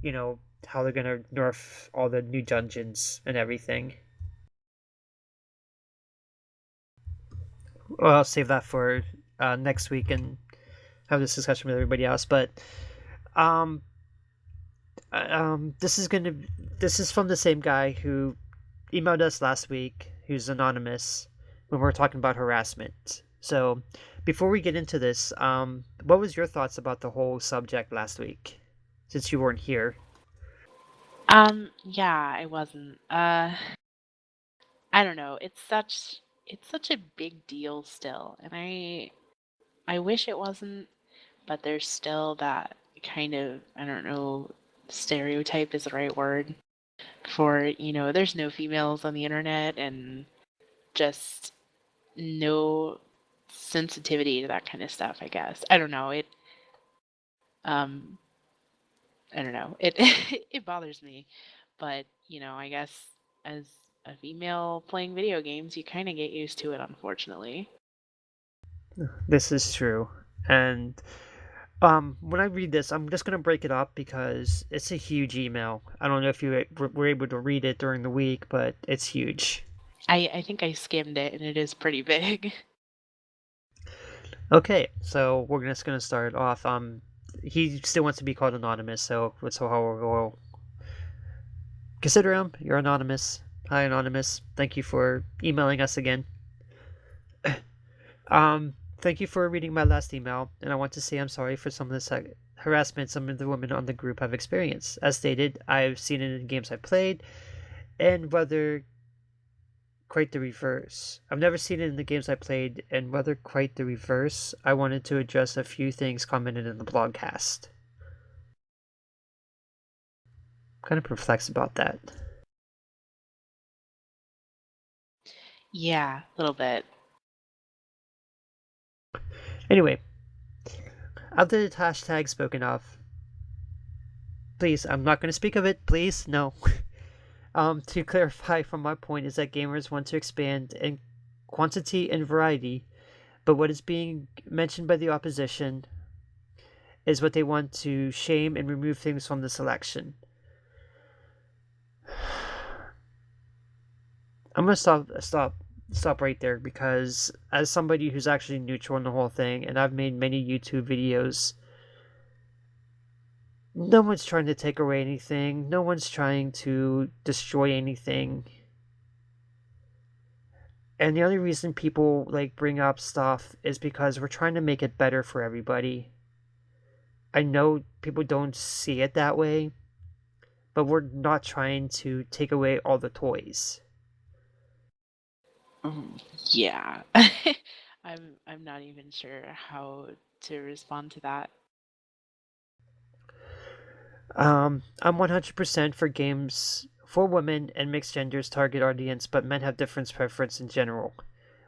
you know how they're gonna nerf all the new dungeons and everything. Well, I'll save that for next week and have this discussion with everybody else. But um, this is gonna this is from the same guy who emailed us last week, who's anonymous, when we were talking about harassment. So before we get into this, what was your thoughts about the whole subject last week, since you weren't here? Yeah, I wasn't. I don't know. It's such a big deal still, and I wish it wasn't, but there's still that kind of, I don't know, stereotype is the right word for, there's no females on the internet and just no sensitivity to that kind of stuff, I guess. I don't know. Um I don't know. It it bothers me. But, I guess as a female playing video games, you kind of get used to it, unfortunately. This is true, and when I read this, I'm just gonna break it up because it's a huge email. I don't know if you were able to read it during the week, but it's huge. I think I skimmed it and it is pretty big. Okay, so we're just gonna start off. He still wants to be called anonymous, so that's how we'll consider him. You're anonymous. Hi, anonymous. Thank you for emailing us again. Thank you for reading my last email, and I want to say I'm sorry for some of the harassment some of the women on the group have experienced. As stated, I've seen it in games I've played, and whether quite the reverse. I've never seen it in the games I played, and whether quite the reverse, I wanted to address a few things commented in the blogcast. I'm kind of perplexed about that. Yeah, a little bit. Anyway, after the hashtag spoken of, please, I'm not going to speak of it, please, no. To clarify from my point is that gamers want to expand in quantity and variety, but what is being mentioned by the opposition is what they want to shame and remove things from the selection. I'm gonna stop right there because as somebody who's actually neutral in the whole thing, and I've made many YouTube videos, no one's trying to take away anything. No one's trying to destroy anything. And the only reason people like bring up stuff is because we're trying to make it better for everybody. I know people don't see it that way, but we're not trying to take away all the toys. Yeah. I'm not even sure how to respond to that. I'm 100% for games for women and mixed genders target audience, but men have different preference in general.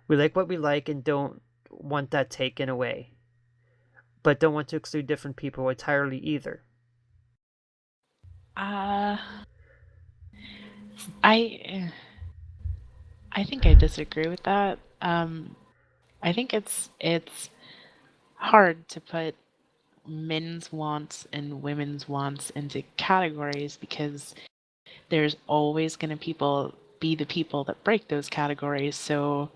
We like what we like and don't want that taken away, but don't want to exclude different people entirely either. Uh, I I think I disagree with that. I think it's hard to put men's wants and women's wants into categories because there's always going to people be the people that break those categories. So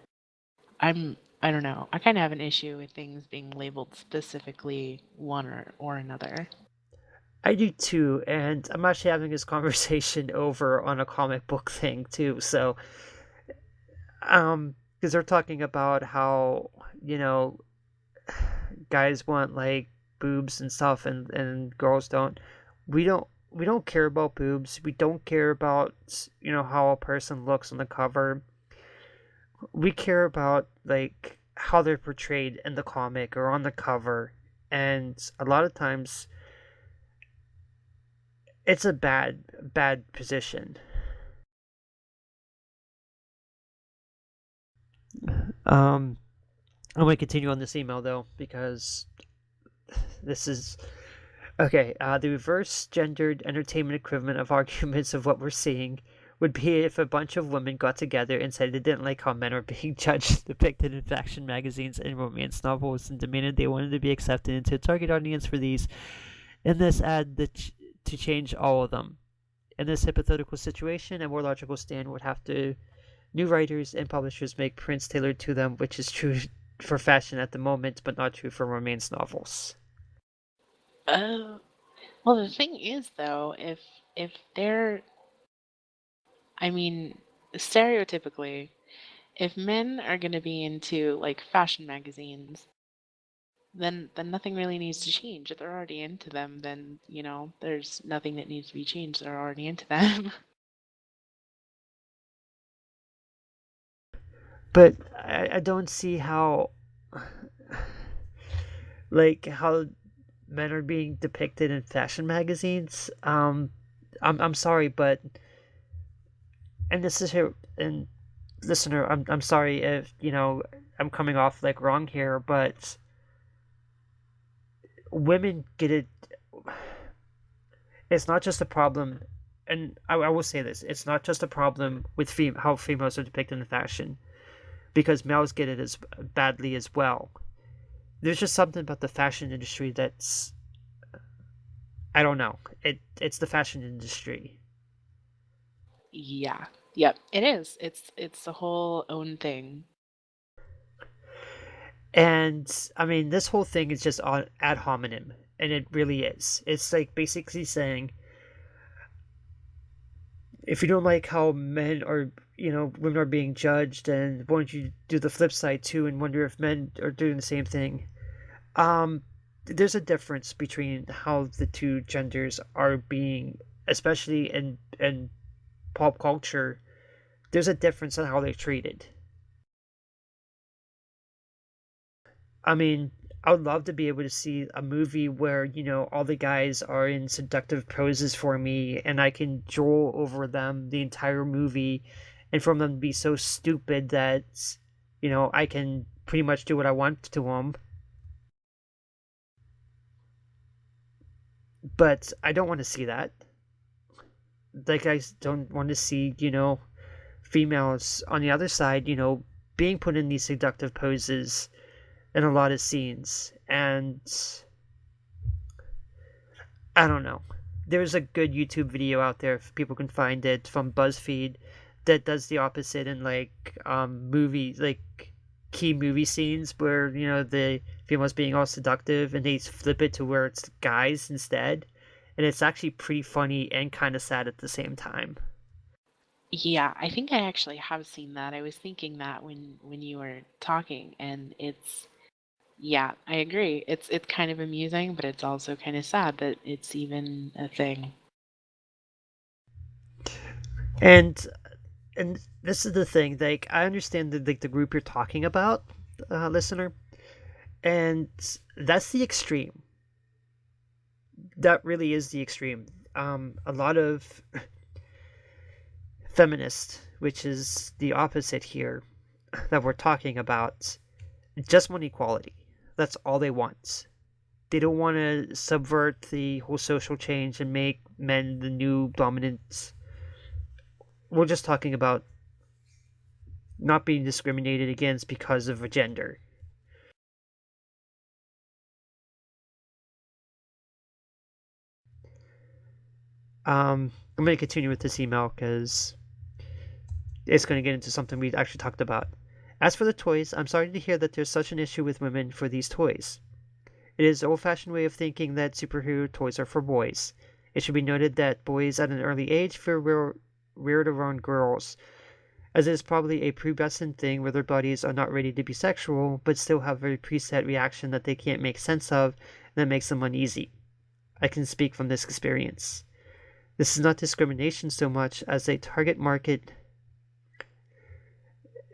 I don't know. I kind of have an issue with things being labeled specifically one or another. I do too, and I'm actually having this conversation over on a comic book thing too. So, because they're talking about how you know guys want like boobs and stuff, and girls don't. We don't care about boobs. We don't care about how a person looks on the cover. We care about like how they're portrayed in the comic or on the cover, and a lot of times it's a bad position. Um, I'm going to continue on this email though because this is okay. The reverse gendered entertainment equivalent of arguments of what we're seeing would be if a bunch of women got together and said they didn't like how men are being judged, depicted in fashion magazines and romance novels, and demanded they wanted to be accepted into a target audience for these. In this ad, to change all of them. In this hypothetical situation, a more logical stand would have to new writers and publishers make prints tailored to them, which is true for fashion at the moment, but not true for romance novels. Oh, well, the thing is though, if they're, I mean, stereotypically, if men are going to be into like fashion magazines, then nothing really needs to change. If they're already into them, then there's nothing that needs to be changed. They're already into them. But I don't see how, like, how men are being depicted in fashion magazines. I'm sorry, but and this is here and listener, I'm sorry if I'm coming off like wrong here, but women get it. It's not just a problem, and I will say this: it's not just a problem with how females are depicted in fashion, because males get it as badly as well. There's just something about the fashion industry that's I don't know. It's the fashion industry. Yeah. Yep. It is. It's a whole own thing. And I mean, this whole thing is just on ad hominem, and it really is. It's like basically saying if you don't like how men are, women are being judged, and why don't you do the flip side too and wonder if men are doing the same thing? Um, there's a difference between how the two genders are being, especially in pop culture. There's a difference in how they're treated. I mean, I would love to be able to see a movie where, all the guys are in seductive poses for me and I can drool over them the entire movie and for them to be so stupid that, I can pretty much do what I want to them. But I don't want to see that. Like, I don't want to see, females on the other side, being put in these seductive poses in a lot of scenes. And I don't know. There's a good YouTube video out there if people can find it from BuzzFeed that does the opposite in like movies like key movie scenes where the female's being all seductive and they flip it to where it's guys instead, and it's actually pretty funny and kind of sad at the same time. Yeah, I think I actually have seen that. I was thinking that when you were talking, and it's yeah, I agree. It's kind of amusing, but it's also kind of sad that it's even a thing. And this is the thing, like I understand the group you're talking about, listener, and that's the extreme. That really is the extreme. A lot of feminists, which is the opposite here that we're talking about, just want equality. That's all they want. They don't want to subvert the whole social change and make men the new dominant. We're just talking about not being discriminated against because of a gender. I'm going to continue with this email because it's going to get into something we actually talked about. As for the toys, I'm sorry to hear that there's such an issue with women for these toys. It is an old-fashioned way of thinking that superhero toys are for boys. It should be noted that boys at an early age feel reared around girls, as it is probably a pubescent thing where their bodies are not ready to be sexual, but still have a preset reaction that they can't make sense of, and that makes them uneasy. I can speak from this experience. This is not discrimination so much as a target market,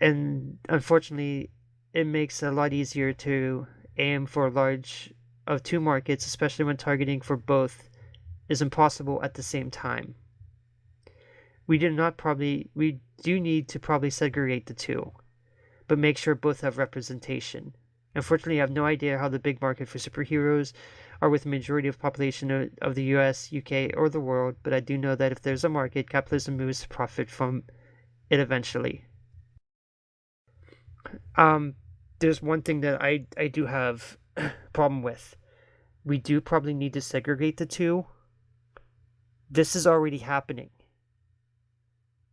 and unfortunately, it makes it a lot easier to aim for a large of two markets, especially when targeting for both is impossible at the same time. We do need to probably segregate the two, but make sure both have representation. Unfortunately, I have no idea how the big market for superheroes are with the majority of population of the US, UK, or the world, but I do know that if there's a market, capitalism moves to profit from it eventually. There's one thing that I do have a problem with. We do probably need to segregate the two. This is already happening.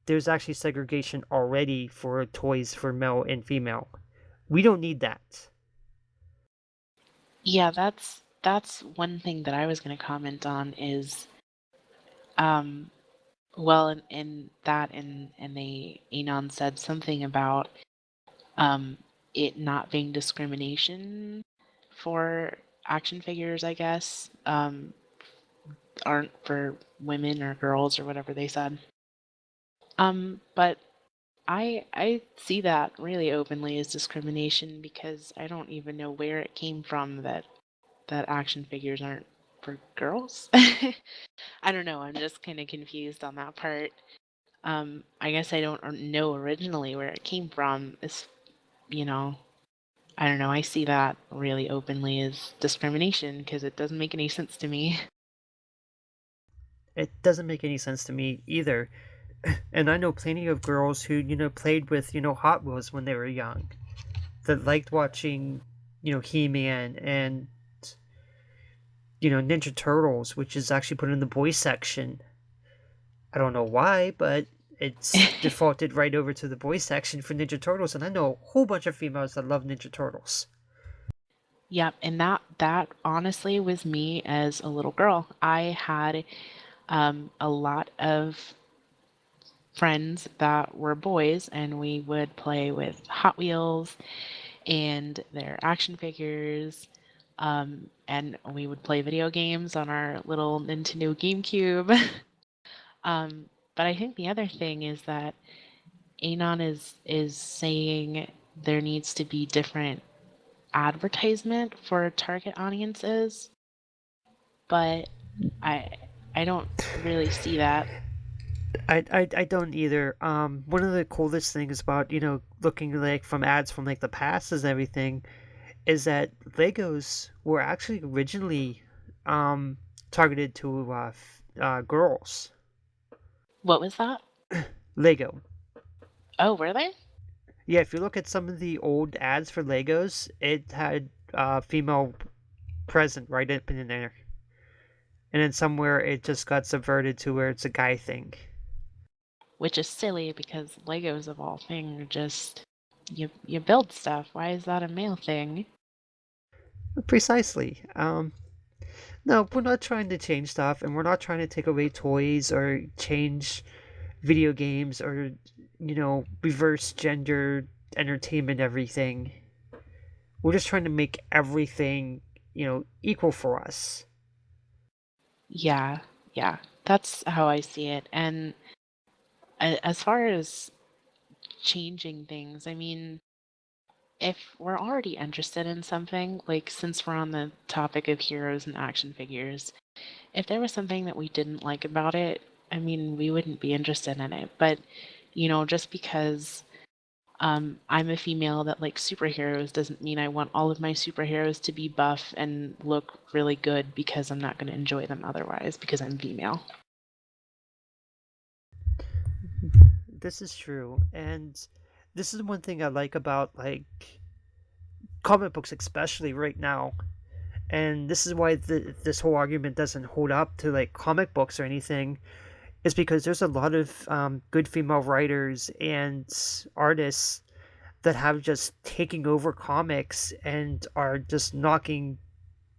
There's actually segregation already for toys for male and female. We don't need that. Yeah, that's one thing that I was going to comment on is well, in that and they Anon said something about it not being discrimination for action figures, I guess, aren't for women or girls or whatever they said. But I see that really openly as discrimination because I don't even know where it came from that action figures aren't for girls. I don't know. I'm just kind of confused on that part. I guess I don't know originally where it came from. It's, you know, I don't know. I see that really openly as discrimination because it doesn't make any sense to me. It doesn't make any sense to me either. And I know plenty of girls who, played with, Hot Wheels when they were young, that liked watching, He-Man and, Ninja Turtles, which is actually put in the boys section. I don't know why, but it's defaulted right over to the boys section for Ninja Turtles, and I know a whole bunch of females that love Ninja Turtles. Yep, and that honestly was me as a little girl. I had a lot of friends that were boys, and we would play with Hot Wheels and their action figures. And we would play video games on our little Nintendo GameCube. um, but I think the other thing is that Anon is saying there needs to be different advertisement for target audiences, but I I don't really see that. I don't either. One of the coolest things about, looking like from ads from like the past is everything, is that Legos were actually originally targeted to girls. What was that? Lego. Oh, were they? Yeah, if you look at some of the old ads for Legos, it had female present right up in there. And then somewhere it just got subverted to where it's a guy thing. Which is silly because Legos of all things are just you build stuff. Why is that a male thing? Precisely. No, we're not trying to change stuff, and we're not trying to take away toys or change video games or, reverse gender entertainment everything. We're just trying to make everything, equal for us. Yeah, yeah. That's how I see it. And as far as changing things, I mean, if we're already interested in something, like since we're on the topic of heroes and action figures, if there was something that we didn't like about it, I mean, we wouldn't be interested in it. But, just because I'm a female that likes superheroes doesn't mean I want all of my superheroes to be buff and look really good because I'm not going to enjoy them otherwise because I'm female. This is true, and This is one thing I like about like comic books, especially right now. And this is why this whole argument doesn't hold up to like comic books or anything, is because there's a lot of good female writers and artists that have just taken over comics and are just knocking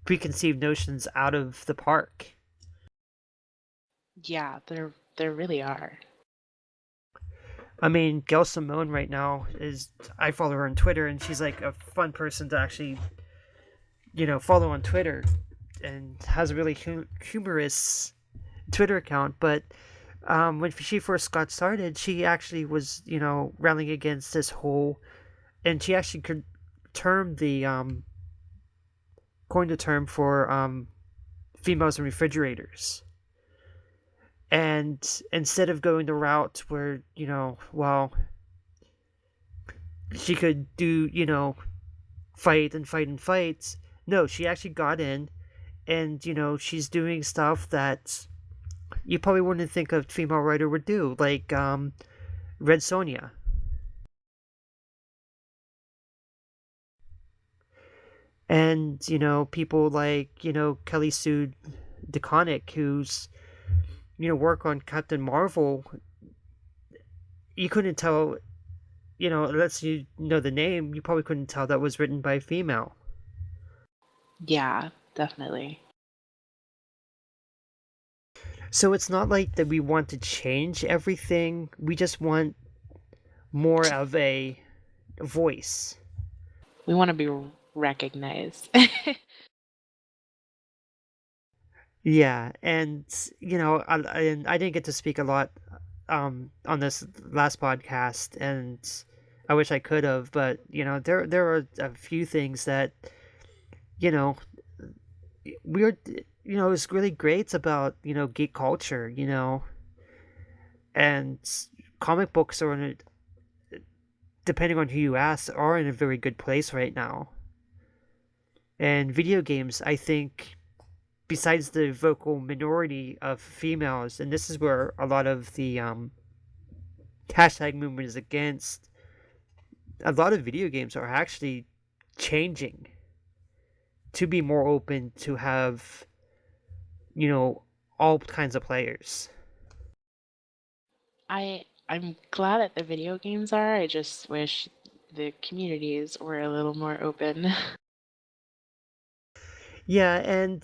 preconceived notions out of the park. Yeah, there really are. I mean, Gail Simone right now is, I follow her on Twitter, and she's like a fun person to actually, follow on Twitter, and has a really humorous Twitter account. But when she first got started, she actually was, railing against this whole, and she actually could term the coined a term for females in refrigerators. And instead of going the route where, well, she could do, fight and fight and fight, no, she actually got in, and, she's doing stuff that you probably wouldn't think a female writer would do, like Red Sonja. And, people like, Kelly Sue DeConnick, who's, work on Captain Marvel, you couldn't tell, unless you know the name, you probably couldn't tell that was written by a female. Yeah, definitely. So it's not like that we want to change everything. We just want more of a voice. We want to be recognized. Yeah, and I didn't get to speak a lot on this last podcast, and I wish I could have, but there are a few things that you know we're it's really great about geek culture, and comic books are in a, depending on who you ask, are in a very good place right now. And video games, I think, besides the vocal minority of females, and this is where a lot of the hashtag movement is against, a lot of video games are actually changing to be more open to have, all kinds of players. I'm glad that the video games are. I just wish the communities were a little more open. Yeah, and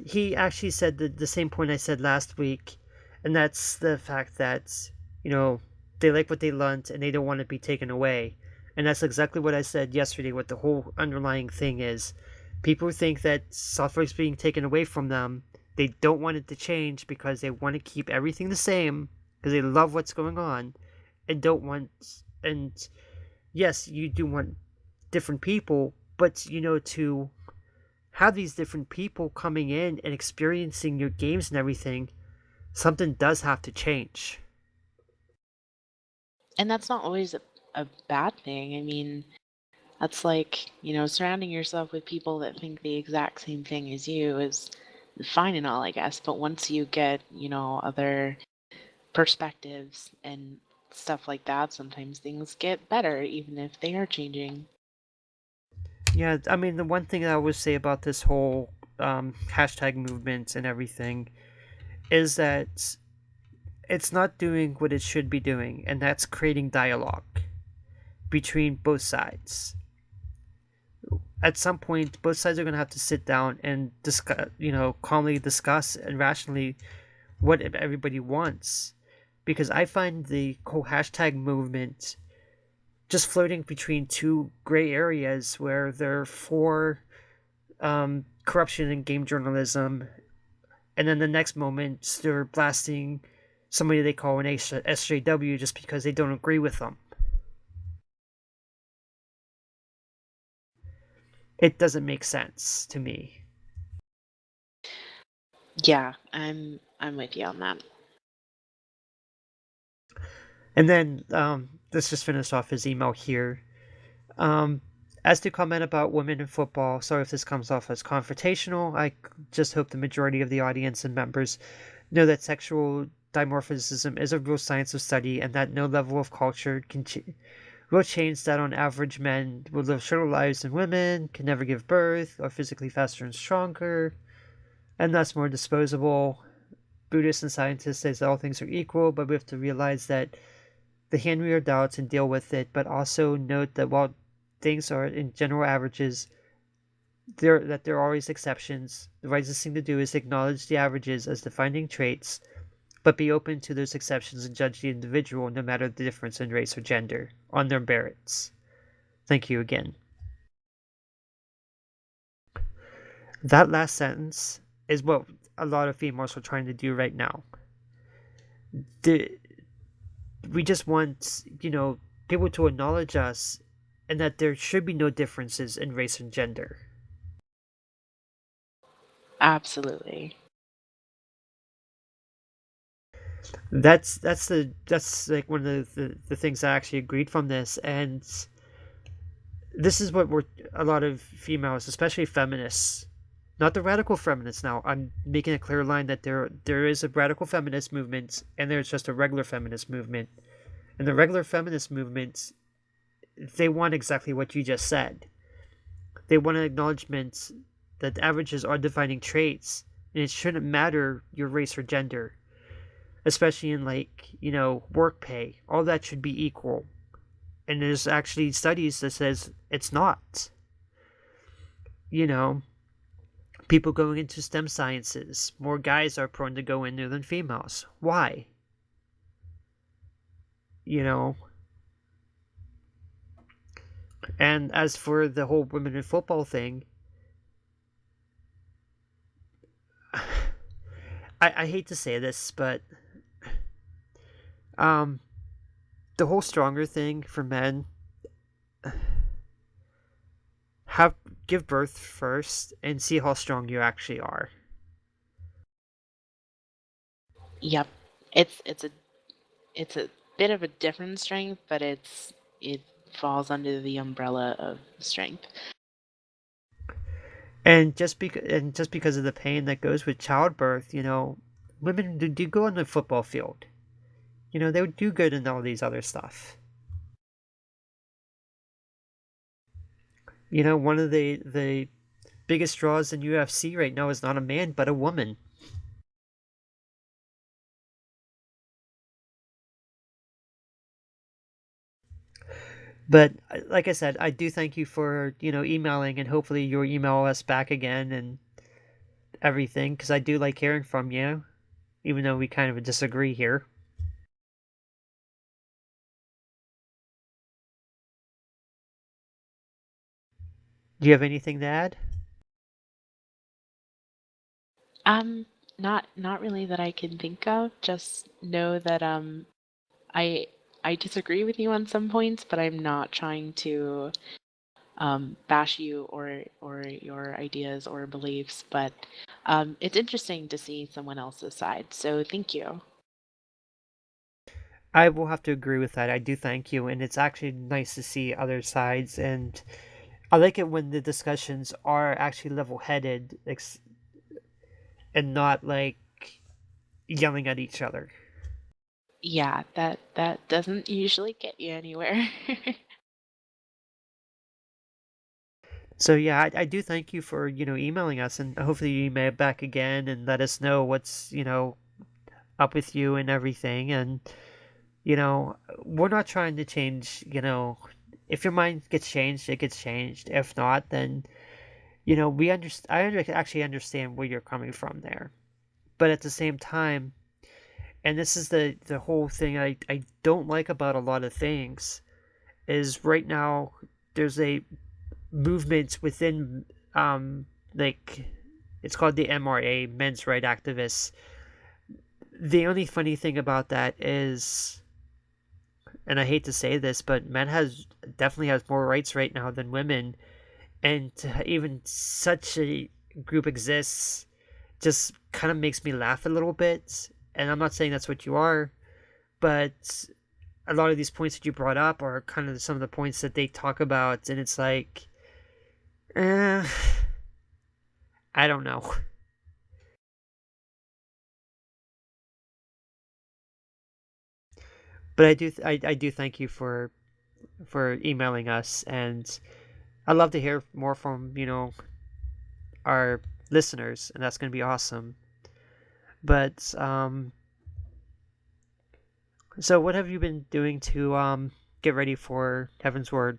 he actually said the same point I said last week, and that's the fact that you know they like what they learned and they don't want to be taken away, and that's exactly what I said yesterday. What the whole underlying thing is, people think that software is being taken away from them. They don't want it to change because they want to keep everything the same because they love what's going on, and don't want. And yes, you do want different people, but to have these different people coming in and experiencing your games and everything, something does have to change. And that's not always a bad thing. I mean, that's like, surrounding yourself with people that think the exact same thing as you is fine and all, I guess. But once you get, other perspectives and stuff like that, sometimes things get better, even if they are changing. Yeah, I mean, the one thing I would say about this whole hashtag movement and everything is that it's not doing what it should be doing, and that's creating dialogue between both sides. At some point, both sides are going to have to sit down and discuss, calmly discuss and rationally what everybody wants. Because I find the whole hashtag movement just floating between two gray areas where they're for corruption in game journalism, and then the next moment they're blasting somebody they call an SJW just because they don't agree with them. It doesn't make sense to me. Yeah, I'm with you on that. And then let's just finish off his email here. As to comment about women in football, sorry if this comes off as confrontational. I just hope the majority of the audience and members know that sexual dimorphism is a real science of study and that no level of culture can Real change that on average men will live shorter lives than women, can never give birth, are physically faster and stronger, and thus more disposable. Buddhists and scientists say that all things are equal, but we have to realize that the hand we are doubts and deal with it, but also note that while things are in general averages, there are always exceptions. The wisest thing to do is acknowledge the averages as defining traits, but be open to those exceptions and judge the individual, no matter the difference in race or gender, on their merits. Thank you again. That last sentence is what a lot of females are trying to do right now. We just want, people to acknowledge us and that there should be no differences in race and gender. Absolutely. That's like one of the things I actually agreed from this, and this is what a lot of females, especially feminists, not the radical feminists. Now I'm making a clear line that there is a radical feminist movement and there's just a regular feminist movement. And the regular feminist movement, they want exactly what you just said. They want an acknowledgement that averages are defining traits, and it shouldn't matter your race or gender, especially in work pay. All that should be equal. And there's actually studies that says it's not. You know, people going into STEM sciences, more guys are prone to go in there than females. Why? You know, and as for the whole women in football thing, I hate to say this, but um, the whole stronger thing for men, have give birth first and see how strong you actually are. Yep. It's a bit of a different strength, but it falls under the umbrella of strength. And just because of the pain that goes with childbirth, women do go on the football field. They would do good in all these other stuff. One of the biggest draws in UFC right now is not a man but a woman. But like I said, I do thank you for emailing, and hopefully you'll email us back again and everything, because I do like hearing from you, even though we kind of disagree here. Do you have anything to add? Um, not really that I can think of. Just know that I I disagree with you on some points, but I'm not trying to bash you or your ideas or beliefs. But it's interesting to see someone else's side. So thank you. I will have to agree with that. I do thank you, and it's actually nice to see other sides, and I like it when the discussions are actually level-headed and not like yelling at each other. Yeah, that doesn't usually get you anywhere. So yeah, I do thank you for emailing us, and hopefully you email back again and let us know what's up with you and everything. And we're not trying to change. If your mind gets changed, it gets changed. If not, then we actually understand where you're coming from there. But at the same time, and this is the whole thing I don't like about a lot of things, is right now there's a movement within like it's called the MRA, men's right activists. The only funny thing about that is, and I hate to say this, but men definitely has more rights right now than women, and even such a group exists just kind of makes me laugh a little bit. And I'm not saying that's what you are, but a lot of these points that you brought up are kind of some of the points that they talk about, and it's like, eh, I don't know. But I do thank you for for emailing us, and I'd love to hear more from our listeners, and that's going to be awesome. But so what have you been doing to get ready for Heaven's Word?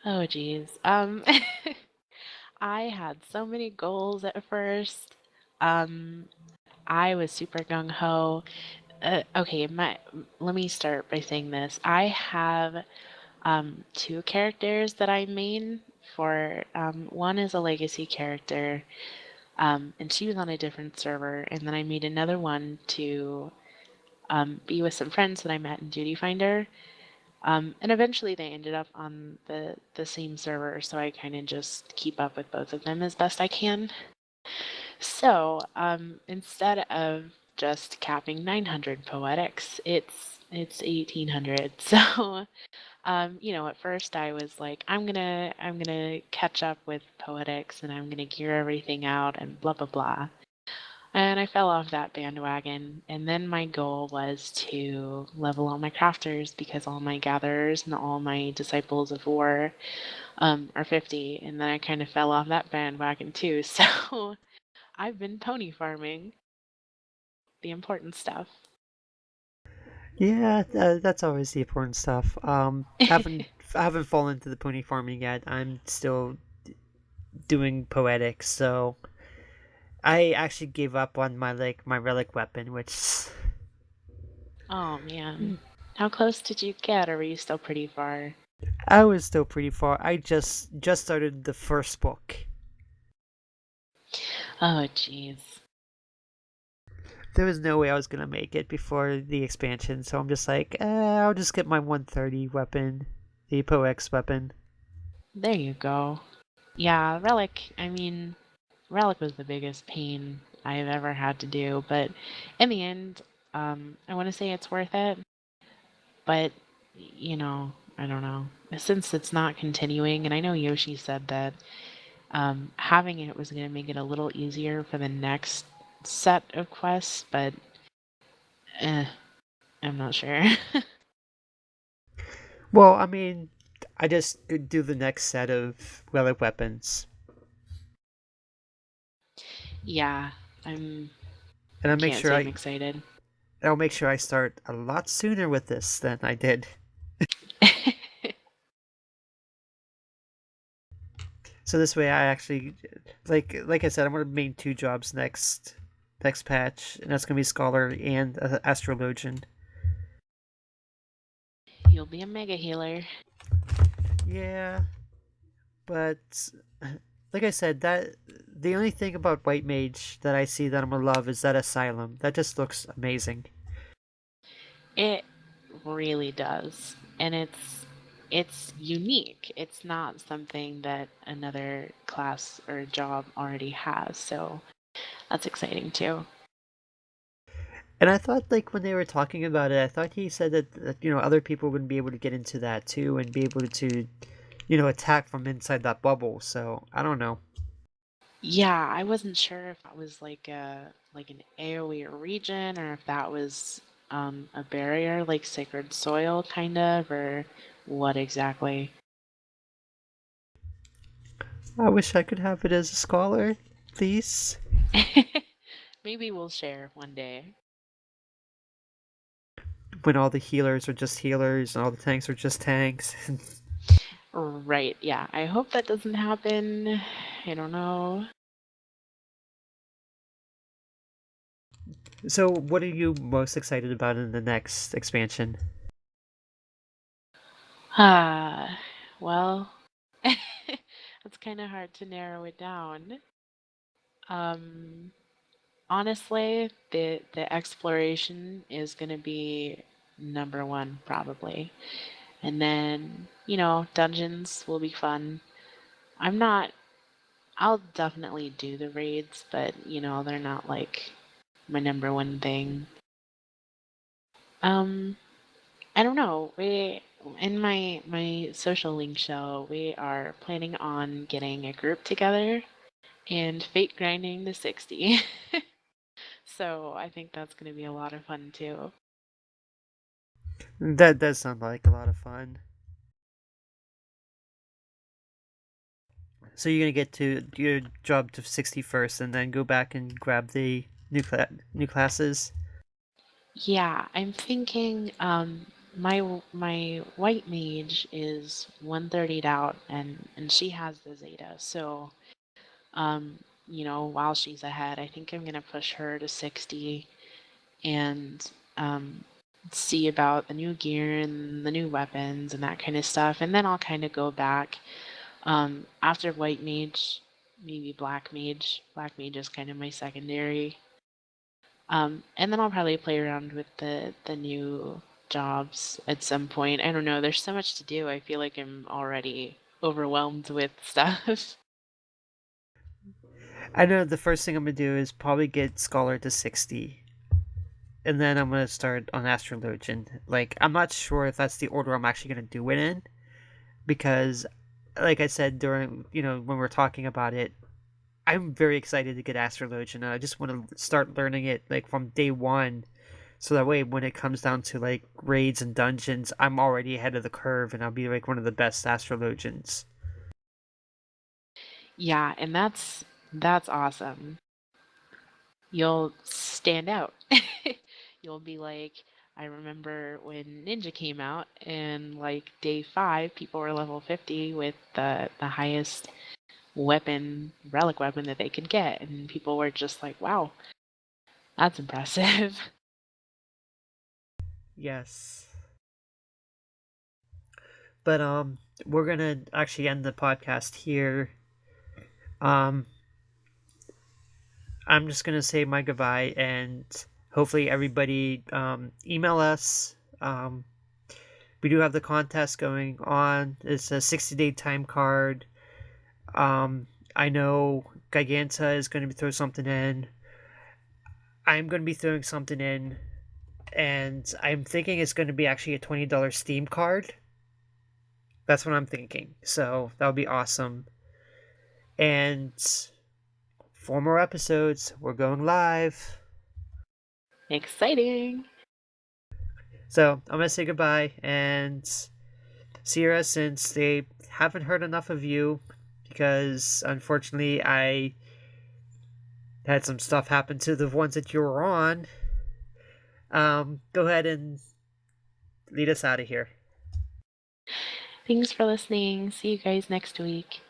Oh, geez. I had so many goals at first. Um, I was super gung ho. Okay, let me start by saying this. I have two characters that I main for. One is a legacy character, and she was on a different server, and then I made another one to be with some friends that I met in Duty Finder. And eventually they ended up on the same server, so I kind of just keep up with both of them as best I can. So instead of just capping 900 poetics, it's 1800. So at first I was like, I'm gonna catch up with poetics and I'm gonna gear everything out and blah blah blah. And I fell off that bandwagon. And then my goal was to level all my crafters because all my gatherers and all my disciples of war are 50. And then I kind of fell off that bandwagon too. So I've been pony farming the important stuff. Yeah, that's always the important stuff. I haven't fallen into the pony farming yet. I'm still doing poetics, so I actually gave up on my relic weapon, which Oh man. How close did you get, or were you still pretty far? I was still pretty far. I just started the first book. Oh jeez. There was no way I was gonna make it before the expansion, so I'm just like, I'll just get my 130 weapon, the POX weapon. There you go. Yeah, Relic, I mean, Relic was the biggest pain I've ever had to do, but in the end, I want to say it's worth it, but I don't know. Since it's not continuing, and I know Yoshi said that having it was going to make it a little easier for the next set of quests, but eh, I'm not sure. Well, I mean, I just do the next set of relic weapons, Yeah, I'm and can't say I'm excited. I'll make sure I start a lot sooner with this than I did. So this way, I actually like I said, I'm gonna main two jobs next patch, and that's gonna be scholar and astrologian. You'll be a mega healer. Yeah, but like I said, that the only thing about white mage that I see that I'm gonna love is that asylum. That just looks amazing. It really does. And it's unique. It's not something that another class or job already has. So that's exciting too. And I thought like when they were talking about it, I thought he said that other people wouldn't be able to get into that too and be able to attack from inside that bubble. So I don't know. Yeah, I wasn't sure if that was like an AoE region or if that was a barrier like sacred soil kind of or what exactly. I wish I could have it as a scholar, please. Maybe we'll share one day. When all the healers are just healers and all the tanks are just tanks. Right, yeah. I hope that doesn't happen. I don't know. So, what are you most excited about in the next expansion? Ah, well, it's kind of hard to narrow it down. Um, Honestly, the exploration is going to be number one probably. And then, dungeons will be fun. I'm not I'll definitely do the raids, but they're not like my number one thing. Um, I don't know. We in my social link show, we are planning on getting a group together and fate grinding to 60. So I think that's going to be a lot of fun too. That does sound like a lot of fun. So you're gonna get to your job to 60 first, and then go back and grab the new classes. Yeah, I'm thinking my white mage is 130'd out and she has the Zeta. So while she's ahead, I think I'm gonna push her to 60 and um see about the new gear and the new weapons and that kind of stuff. And then I'll kind of go back after white mage, maybe black mage. Black mage is kind of my secondary. And then I'll probably play around with the new jobs at some point. I don't know. There's so much to do. I feel like I'm already overwhelmed with stuff. I know the first thing I'm gonna do is probably get Scholar to 60, and then I'm gonna start on Astrologian. Like, I'm not sure if that's the order I'm actually gonna do it in, because, like I said during when we're talking about it, I'm very excited to get Astrologian, and I just want to start learning it like from day one, so that way when it comes down to like raids and dungeons, I'm already ahead of the curve, and I'll be like one of the best Astrologians. Yeah, and that's awesome. You'll stand out. You'll be like, I remember when Ninja came out and like day 5 people were level 50 with the highest weapon, relic weapon that they could get, and people were just like, wow, that's impressive. Yes. But we're gonna actually end the podcast here. Um I'm just gonna say my goodbye, and hopefully everybody email us. We do have the contest going on. It's a 60-day time card. I know Giganta is going to throw something in. I'm going to be throwing something in, and I'm thinking it's going to be actually a $20 Steam card. That's what I'm thinking. So that would be awesome. And 4 more episodes. We're going live. Exciting. So I'm gonna say goodbye, and Sierra, since they haven't heard enough of you, because unfortunately I had some stuff happen to the ones that you were on, go ahead and lead us out of here. Thanks for listening. See you guys next week.